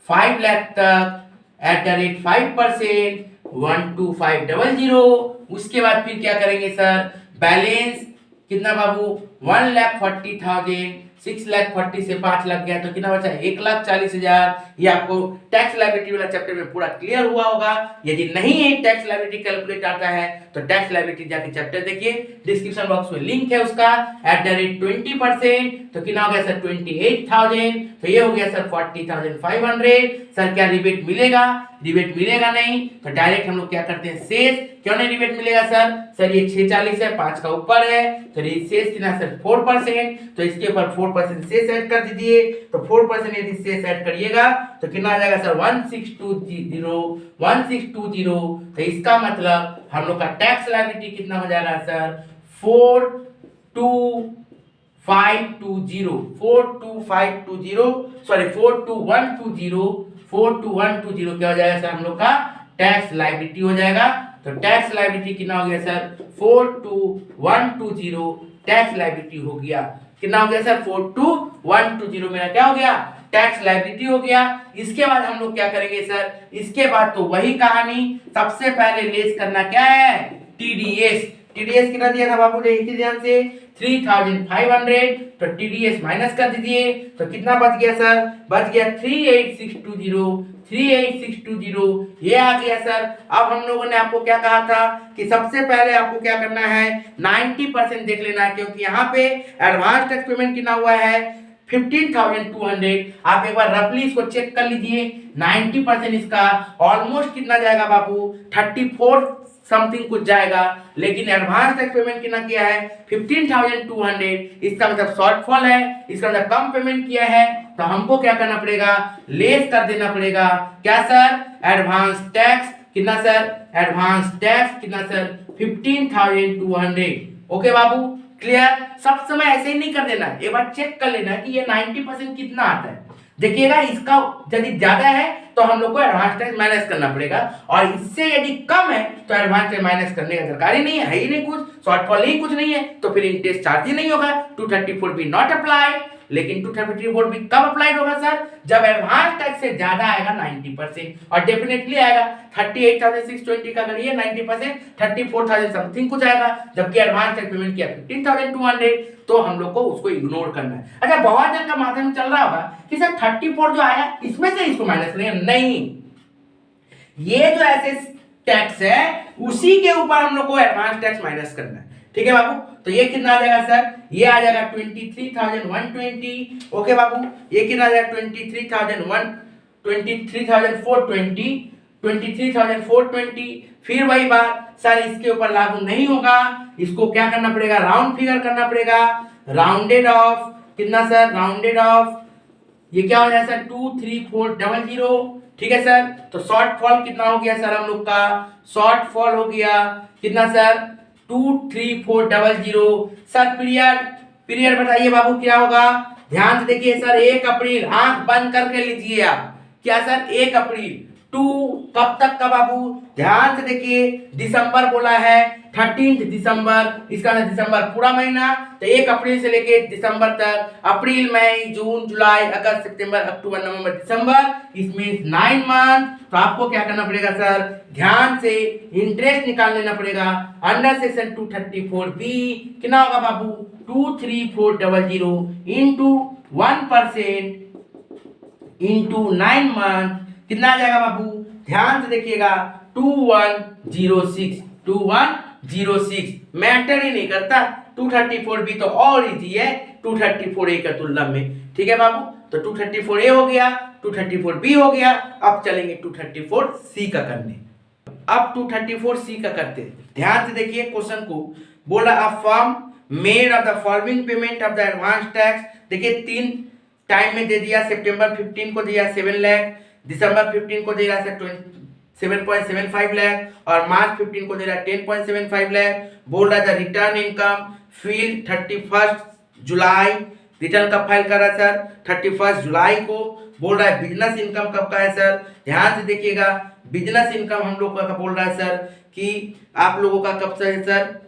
5,00,000 तक @ 5%, 12500। उसके बाद फिर क्या करेंगे सर, बैलेंस कितना बाबू 1,40,000, 6,40,000 से 5 लग गया तो कितना बचा 1,40,000। ये आपको टैक्स लायबिलिटी वाला चैप्टर में पूरा क्लियर हुआ होगा। यदि नहीं है टैक्स लायबिलिटी कैलकुलेट आता है तो टैक्स लायबिलिटी जाके चैप्टर देखिए, डिस्क्रिप्शन बॉक्स में लिंक है उसका। @ 20% तो कितना हो गया सर 28,000। तो ये हो गया सर 40,500। सर क्या रिबेट मिलेगा, रिबेट मिलेगा नहीं। तो डायरेक्ट हम लोग क्या करते हैं, शेष। क्यों नहीं रिबेट मिलेगा सर, सर ये 640 है, 5 का ऊपर है, तो ये शेष कितना सर 4%। तो इसके ऊपर 4% शेष ऐड कर दीजिए। तो 4% यदि शेष ऐड करिएगा तो कितना आ जाएगा सर 1620। तो इसका मतलब हम लोग का टैक्स लायबिलिटी कितना हो जाएगा सर 42120 क्या हो जाएगा सर हम लोग का टैक्स लायबिलिटी हो जाएगा। तो टैक्स लायबिलिटी कितना हो गया सर 42120 टैक्स लायबिलिटी हो गया। कितना हो गया सर 42120 मेरा क्या हो गया टैक्स लायबिलिटी हो गया। इसके बाद हम लोग क्या करेंगे सर, इसके बाद तो वही कहानी, सबसे पहले लेस करना क्या है टीडीएस। टीडीएस कितना दिया था बाबू देखिए ध्यान से 3500, तो टीडीएस माइनस कर दीजिए तो कितना बच गया सर, बच गया 38620 ये आ गया सर। अब हम लोगों ने आपको क्या कहा था कि सबसे पहले आपको क्या करना है 90% देख लेना है, क्योंकि यहाँ पे एडवांस टैक्स पेमेंट कितना हुआ है 15,200। आप एक बार रफली इसको चेक कर लीजिए 90% इसका ऑलमोस्ट कितना जाएगा बाबू 34 समथिंग कुछ जाएगा, लेकिन एडवांस टैक्स पेमेंट कितना किया है 15,200। इसका मतलब शॉर्टफॉल है, इसका मतलब कम पेमेंट किया है, तो हमको क्या करना पड़ेगा लेस कर देना पड़ेगा क्या सर एडवांस टैक्स कितना सर, एडवांस टैक्स कितना सर 15,200। ओके बाबू क्लियर। सब समय ऐसे ही नहीं कर देना, एक बार चेक कर लेना कि ये 90% कितना आता है। देखिएगा इसका यदि ज्यादा है तो हम लोग को एडवांस टैक्स माइनस करना पड़ेगा, और इससे यदि कम है तो एडवांस टैक्स माइनस करने का दरकार ही नहीं है ही नहीं, कुछ शॉर्टफॉल ही कुछ नहीं है, तो फिर इंटरेस्ट चार्ज ही नहीं होगा। 234 बी नॉट अप्लाइड। लेकिन 234 बी कब अप्लाइड होगा सर, जब एडवांस टैक्स से ज्यादा आएगा 90%, और डेफिनेटली आएगा 38,620 का अगर ये 90% 34,000 समथिंग कुछ आएगा, जबकि एडवांस टैक्स पेमेंट किया 15,200, तो हम लोग को उसको इग्नोर करना है। अच्छा बहुत जन का माथा में चल रहा होगा कि सर 34 जो आया इसमें से इसको माइनस करेंगे, नहीं, ये जो एसेस टैक्स है उसी के ऊपर हम लोग को एडवांस टैक्स माइनस करना है। ठीक है बाबू, तो ये कितना आ जाएगा सर, ये आ जाएगा 23,120। ओके बाबू, ये कितना आ जाएगा 23,420। फिर वही बात सर इसके ऊपर लागू नहीं होगा, इसको क्या करना पड़ेगा राउंड फिगर करना पड़ेगा, राउंडेड ऑफ कितना सर, राउंडेड ऑफ ये क्या हो जाएगा सर 23400। ठीक है सर, तो शॉर्टफॉल कितना हो गया सर हम लोग का, शॉर्टफॉल हो गया कितना सर 23400। सर पीरियड, पीरियड बताइए बाबू क्या होगा, ध्यान से देखिए सर 1 अप्रैल, आंख बंद करके लीजिए आप, क्या सर 1 अप्रैल टू कब तक का बाबू, ध्यान से देखिए दिसंबर बोला है 13 दिसंबर, इसका मतलब दिसंबर पूरा महीना, तो 1 अप्रैल से लेके दिसंबर तक, अप्रैल मई जून जुलाई अगस्त सितंबर अक्टूबर नवंबर दिसंबर, इट मींस 9 मंथ। तो आपको क्या करना पड़ेगा सर, ध्यान से इंटरेस्ट निकाल लेना पड़ेगा अंडर सेक्शन 234 बी, कितना होगा बाबू 23400 इंटू 1% इंटू 9 मंथ, कितना आ जाएगा बाबू, ध्यान से देखिएगा 2106 मैटर ही नहीं करता। 234 भी तो और इजी है 234 ए का तुलना में। ठीक है बाबू, तो 234 ए हो गया, 234 बी हो गया। अब चलेंगे 234 सी का करने। अब 234 सी का करते हैं, ध्यान से देखिए क्वेश्चन को, बोला a firm made of the following payment of the advance tax. देखिए 3 टाइम में दे दिया, सितंबर 15 को दिया 7 लाख, दिसंबर 15 को दे रहा है 7.75 लाख, और मार्च 15 को दे रहा है 10.75 लाख। बोल रहा था रिटर्न इनकम फील 31 जुलाई, रिटर्न कब फाइल कर रहा है सर 31 जुलाई को। बोल रहा है बिजनेस इनकम कब का है सर, ध्यान से देखिएगा बिजनेस इनकम हम लोग का बोल रहा है सर कि आप लोगों का कब से है सर,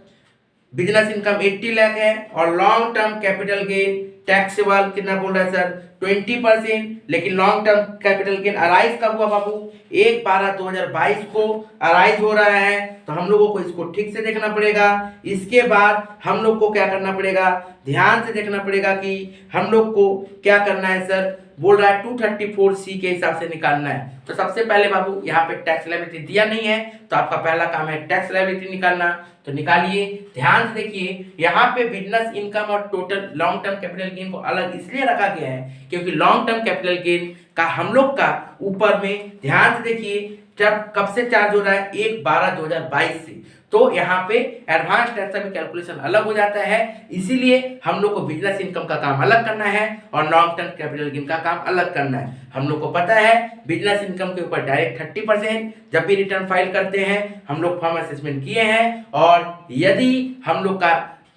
बिजनेस इनकम 80 लाख है, और long term capital gain taxable कितना बोल रहा है सर 20%। लेकिन long term capital gain arise कब हुआ बाबू, 1/12/2022 को अराइज हो रहा है, तो हम लोगों को इसको ठीक से देखना पड़ेगा। इसके बाद हम लोग को क्या करना पड़ेगा, ध्यान से देखना पड़ेगा कि हम लोग को क्या करना है सर, बोल रहा है 234 सी के हिसाब से निकालना है। तो सबसे पहले बाबू यहाँ पे टैक्स लायबिलिटी दिया नहीं है, तो आपका पहला काम है टैक्स लायबिलिटी निकालना, तो निकालिए। ध्यान से देखिए यहाँ पे बिजनेस इनकम और total long term capital gain को अलग इसलिए रखा गया है क्योंकि लॉन्ग टर्म कैपिटल गेन का हम लोग का ऊपर में, ध्यान से देखिए जब कब से चार्ज हो रहा है 1/12/2022 से, तो यहाँ पे एडवांस टैक्स का भी कैलकुलेशन अलग हो जाता है। इसीलिए हम लोग को बिजनेस इनकम का काम अलग करना है और लॉन्ग टर्म कैपिटल गेन का काम अलग करना है। हम लोग को पता है बिजनेस इनकम के ऊपर डायरेक्ट 30% जब भी रिटर्न फाइल करते हैं हम लोग फॉर्म असेसमेंट किए हैं, और यदि हम लोग का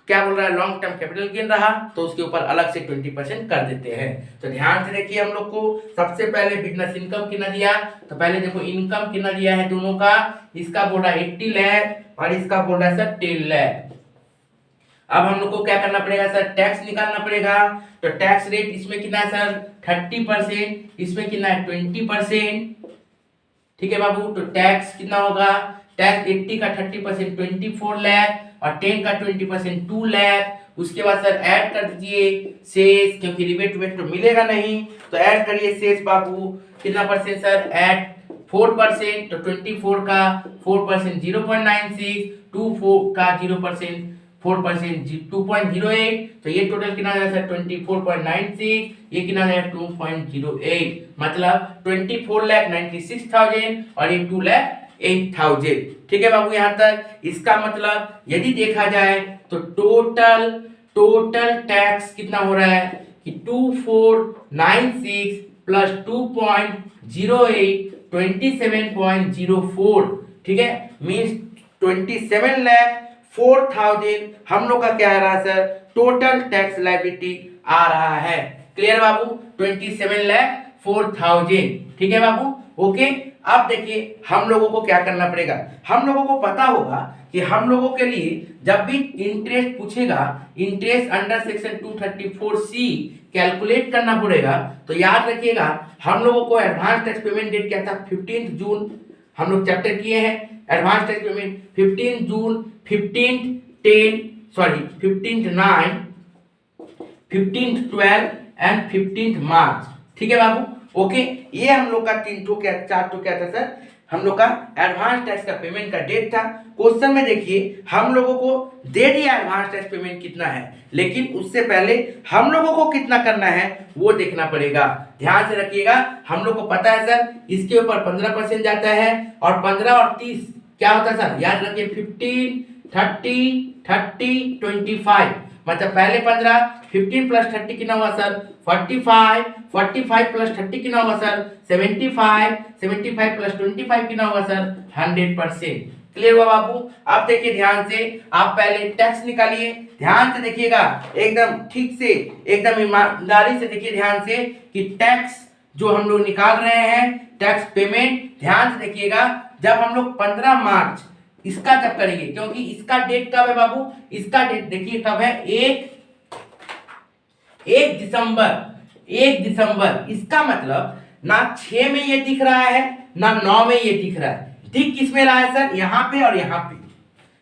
क्या बोल रहा है, लॉन्ग टर्म कैपिटल गेन रहा तो उसके ऊपर अलग से 20% कर देते हैं। तो ध्यान से देखिए, हम लोग को सबसे पहले बिजनेस इनकम कितना दिया, तो पहले देखो इनकम कितना दिया है दोनों का, इसका बोल रहा है 80 लाख और इसका बोल रहा है सर 10 लाख। अब हम लोग को क्या करना पड़ेगा सर, टैक्स निकालना पड़ेगा। तो टैक्स रेट इसमें कितना है सर 30%, इसमें कितना है 20%। ठीक है बाबू, तो टैक्स कितना होगा, टैक्स 80 का 30% 24 लाख और 10 का 20% 2 लाख। उसके बाद सर ऐड कर दीजिए शेष, क्योंकि रिबेट वेट तो मिलेगा नहीं, तो ऐड करिए शेष बाबू कितना परसेंट सर, ऐड 4%। तो 24 का 4% 0.96, 24 का 0% 4% 2.08, तो ये टोटल कितना है सर 24.96, ये कितना है 2.08, मतलब 24,96,000 और ये 2,08,000। ठीक है बाबू यहाँ तक। इसका मतलब यदि देखा जाए तो टोटल टैक्स कितना हो रहा है कि 2496 प्लस 2.08 27.04, ठीक है, मीन्स 27,04,000 हम लोग का क्या आ रहा है सर, टोटल टैक्स लायबिलिटी आ रहा है। क्लियर बाबू, 27,04,000। ठीक है बाबू, ओके। अब देखिए हम लोगों को क्या करना पड़ेगा, हम लोगों को पता होगा कि हम लोगों के लिए जब भी इंटरेस्ट पूछेगा, interest under section 234C calculate करना पड़ेगा। तो याद रखिएगा हम लोगों को एडवांस टैक्स पेमेंट डेट क्या था, 15 जून। हम लोग चैप्टर किए हैं advance tax payment 15 June, 15 9, 15 12 and 15 मार्च। ठीक है बाबू, ओके। ये हम लोग का 4 ठो क्या था सर, हम लोग का एडवांस टैक्स का पेमेंट का डेट था। क्वेश्चन में देखिए हम लोगों को दे दिया एडवांस टैक्स पेमेंट कितना है, लेकिन उससे पहले हम लोगों को कितना करना है वो देखना पड़ेगा। ध्यान से रखिएगा, हम लोग को पता है सर इसके ऊपर 15% जाता है और 15 और 30 क्या होता है सर, याद रखिए 15 30 30 25, मतलब पहले 15, 15 प्लस 30 कितना हुआ सर 45, 45 प्लस 30 कितना हुआ सर 75, 75 प्लस 25 कितना हुआ सर 100%। क्लियर हुआ बाबू। अब देखिए ध्यान से, आप पहले टैक्स निकालिए, ध्यान से देखिएगा एकदम ठीक से, एकदम ईमानदारी से देखिए ध्यान से कि टैक्स जो हम लोग निकाल रहे हैं टैक्स पेमेंट, ध्यान से देखिएगा। जब हम लोग 15 मार्च इसका जब करेंगे, क्योंकि इसका डेट कब है बाबू, इसका डेट देखिए कब है, 1 दिसंबर। इसका मतलब ना 6 में ये दिख रहा है ना 9 में ये दिख रहा है, दिख किस में रहा है सर, यहाँ पे और यहाँ पे,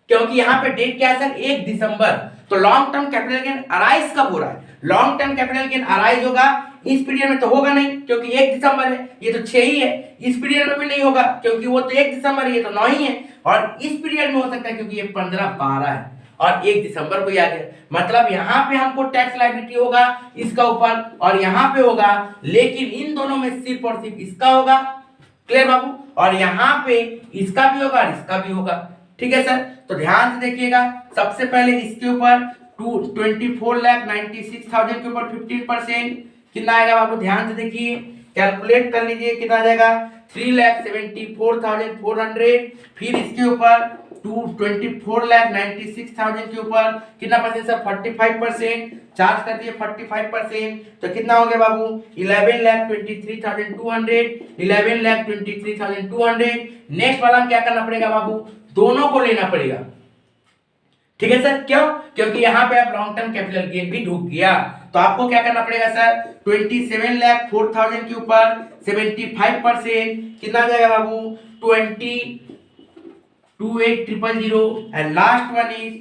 क्योंकि यहाँ पे डेट क्या है सर 1 दिसंबर। तो long term capital gain arise कब हो रहा है, long term capital gain arise होगा इस पीरियड में तो होगा नहीं, क्योंकि 1 दिसंबर है, ये तो 6 ही है। इस पीरियड में भी नहीं होगा क्योंकि वो तो 1 दिसंबर है, ये तो 9 ही है। और इस पीरियड में हो सकता है क्योंकि ये 15 12 है और 1 दिसंबर को आ गया, मतलब यहाँ पे हमको टैक्स लायबिलिटी होगा इसका ऊपर और यहाँ पे होगा, लेकिन इन दोनों में सिर्फ और सिर्फ इसका होगा। क्लियर बाबू, और यहाँ पे इसका भी होगा और इसका भी होगा। ठीक है सर, तो ध्यान से देखिएगा, सबसे पहले इसके ऊपर 24,96,000 के ऊपर 15% कितना आएगा बाबू, ध्यान से देखिए, कैलकुलेट कर लीजिए कितना आ जाएगा 3,74,400। फिर इसके ऊपर 24,96,000 के ऊपर कितना परसेंट सर 45%, चार्ज कर दिए 45%, तो कितना हो गया बाबू 11,23,200, 11,23,200। नेक्स्ट वाला क्या करना पड़ेगा बाबू, दोनों को लेना पड़ेगा। ठीक है सर, क्यों, क्योंकि यहाँ पे आप लॉन्ग टर्म कैपिटल गेन भी ढूंढ गया, तो आपको क्या करना पड़ेगा सर 27,04,000 के ऊपर 75% कितना जाएगा बाबू 28,000 एंड लास्ट वन इज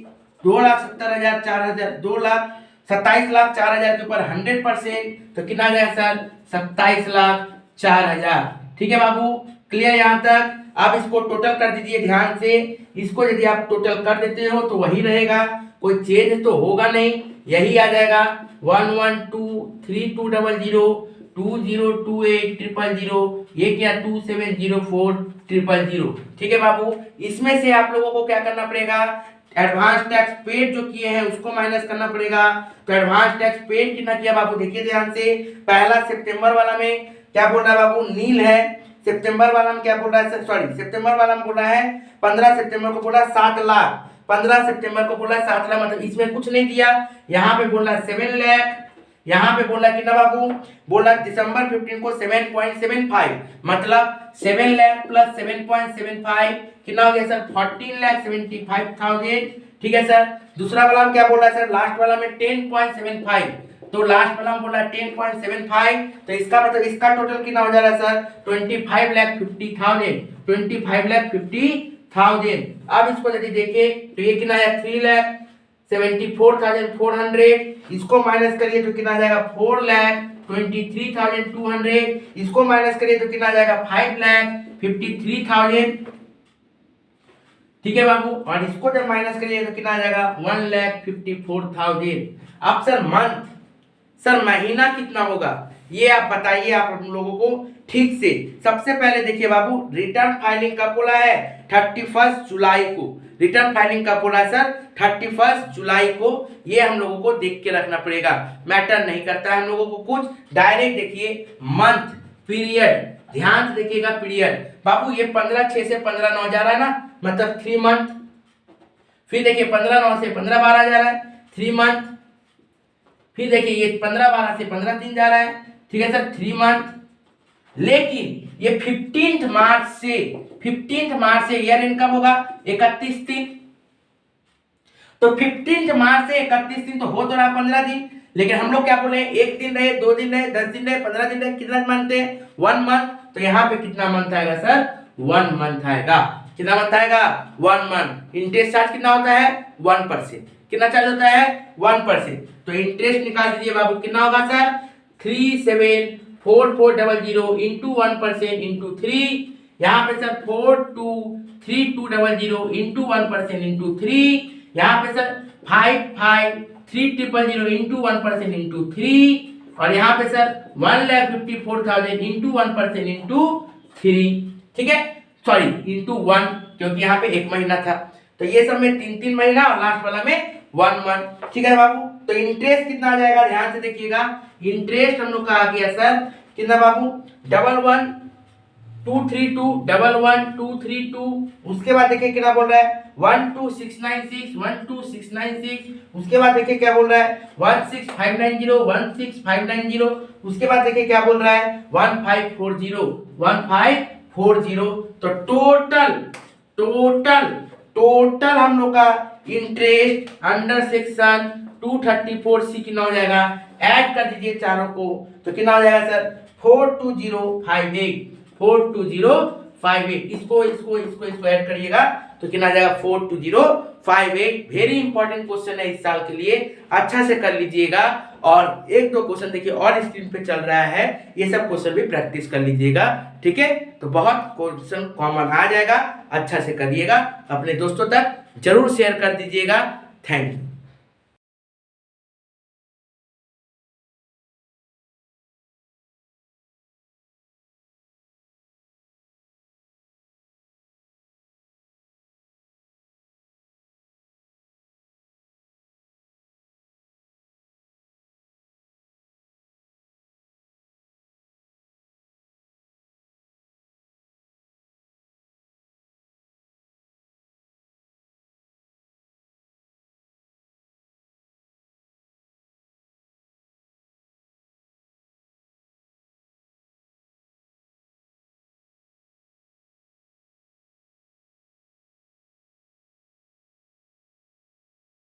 2,70,000 2,27,04,000 के ऊपर 100%, तो कितना जाएगा सर 27,04,000। ठीक है बाबू, क्लियर यहाँ तक। आप इसको टोटल कर दीजिए ध्यान से, इसको यदि आप टोटल कर देते हो तो वही रहेगा, कोई चेंज तो होगा नहीं, यही आ जाएगा 1123200202800, ये क्या 2704,000। ठीक है बाबू, इसमें से आप लोगों को क्या करना पड़ेगा, एडवांस टैक्स पेड जो किए हैं उसको माइनस करना पड़ेगा। तो एडवांस टैक्स पेड कितना किया बाबू, देखिए ध्यान से, पहला सितंबर वाला में क्या बोल रहा है बाबू, नील है। सितंबर वाला में क्या बोल रहा है सर, सॉरी सितंबर वाला में बोल रहा है 15 सितंबर को बोला 7 लाख, 15 सितंबर को बोला 7 लाख, मतलब इसमें कुछ नहीं दिया। यहाँ पे बोला 7 लाख, यहाँ पे बोला कितना बाबू, बोला दिसंबर 15 को 7.75, मतलब 7 लाख प्लस 7.75 कितना हो गया सर 14,75,000। ठीक है सर। दूसरा वाला हम क्या बोल रहा है सर, लास्ट वाला में 10.75, तो लास्ट वाला हम बोला 10.75, तो इसका मतलब इसका टोटल कितना हो जा रहा है सर 25,50,000, 25,50,000। अब इसको यदि देखें तो ये कितना है 3,74,400, इसको माइनस करिए तो कितना आ जाएगा 4,23,200, इसको माइनस करिए तो कितना आ जाएगा 5,53,000। ठीक है बाबू, और इसको जब माइनस करिए तो कितना आ जाएगा 1,54,000। अब सर मंथ, सर महीना कितना होगा ये आप बताइए आप हम लोगों को ठीक से। सबसे पहले देखिए बाबू, रिटर्न फाइलिंग कब बोला है 31 जुलाई को, रिटर्न फाइलिंग कब बोला है सर 31 जुलाई को। ये हम लोगों को देख के रखना पड़ेगा, मैटर नहीं करता है हम लोगों को कुछ। डायरेक्ट देखिए मंथ, पीरियड, ध्यान से देखिएगा पीरियड। बाबू ये 15/6 से 15/9 जा रहा है ना, मतलब 3 मंथ। फिर देखिए 15/9 से 15/12 जा रहा है 3 मंथ। फिर देखिए ये 15/12 से 15 दिन जा रहा है, ठीक है सर 3 मंथ। लेकिन ये 15 मार्च से ईयर एंड कब होगा 31 दिन, तो 15 मार्च से 31 दिन तो हो तो रहा 15 दिन, लेकिन हम लोग क्या बोले 1 दिन रहे, 2 दिन रहे, 10 दिन रहे, 15 दिन रहे, कितना मानते हैं 1 मंथ। तो यहाँ पे कितना मंथ आएगा सर 1 मंथ आएगा। कितना मंथ आएगा 1 मंथ। इंटरेस्ट चार्ज कितना होता है 1%, कितना चार्ज होता है 1%। तो इंटरेस्ट निकाल दीजिए बाबू, कितना होगा सर 374400 इंटू 1% इंटू 3, यहाँ पे सर 423200 इंटू 1% इंटू 3, यहाँ पे सर 553000 इंटू 1% इंटू 3, और यहाँ पे सर 1,54,000 इंटू 1% इंटू 3। ठीक है, सॉरी इंटू 1, क्योंकि यहाँ पे 1 महीना था, तो ये सब में 3 महीना और लास्ट वाला में 1 मंथ। ठीक है बाबू, तो इंटरेस्ट कितना आ जाएगा ध्यान से देखिएगा। इंटरेस्ट हम लोग का आ गया सर कितना बाबू 11,232,11,232। उसके बाद देखिए कितना बोल रहा है 12,696। उसके बाद देखिए क्या बोल रहा है 16,590। उसके बाद देखिए क्या बोल रहा है 1540। तो टोटल हम लोग का इंटरेस्ट अंडर सेक्शन 234C कितना हो जाएगा, ऐड कर दीजिए चारों को, तो कितना हो जाएगा सर 42058। इसको ऐड करिएगा तो कितना आ जाएगा 42058। वेरी इंपॉर्टेंट क्वेश्चन है इस साल के लिए, अच्छा से कर लीजिएगा। और 1-2 क्वेश्चन देखिए और स्क्रीन पे चल रहा है, ये सब क्वेश्चन भी प्रैक्टिस कर लीजिएगा। ठीक है, तो बहुत क्वेश्चन कॉमन आ जाएगा, अच्छा से करिएगा, अपने दोस्तों तक जरूर शेयर कर दीजिएगा। Thank you.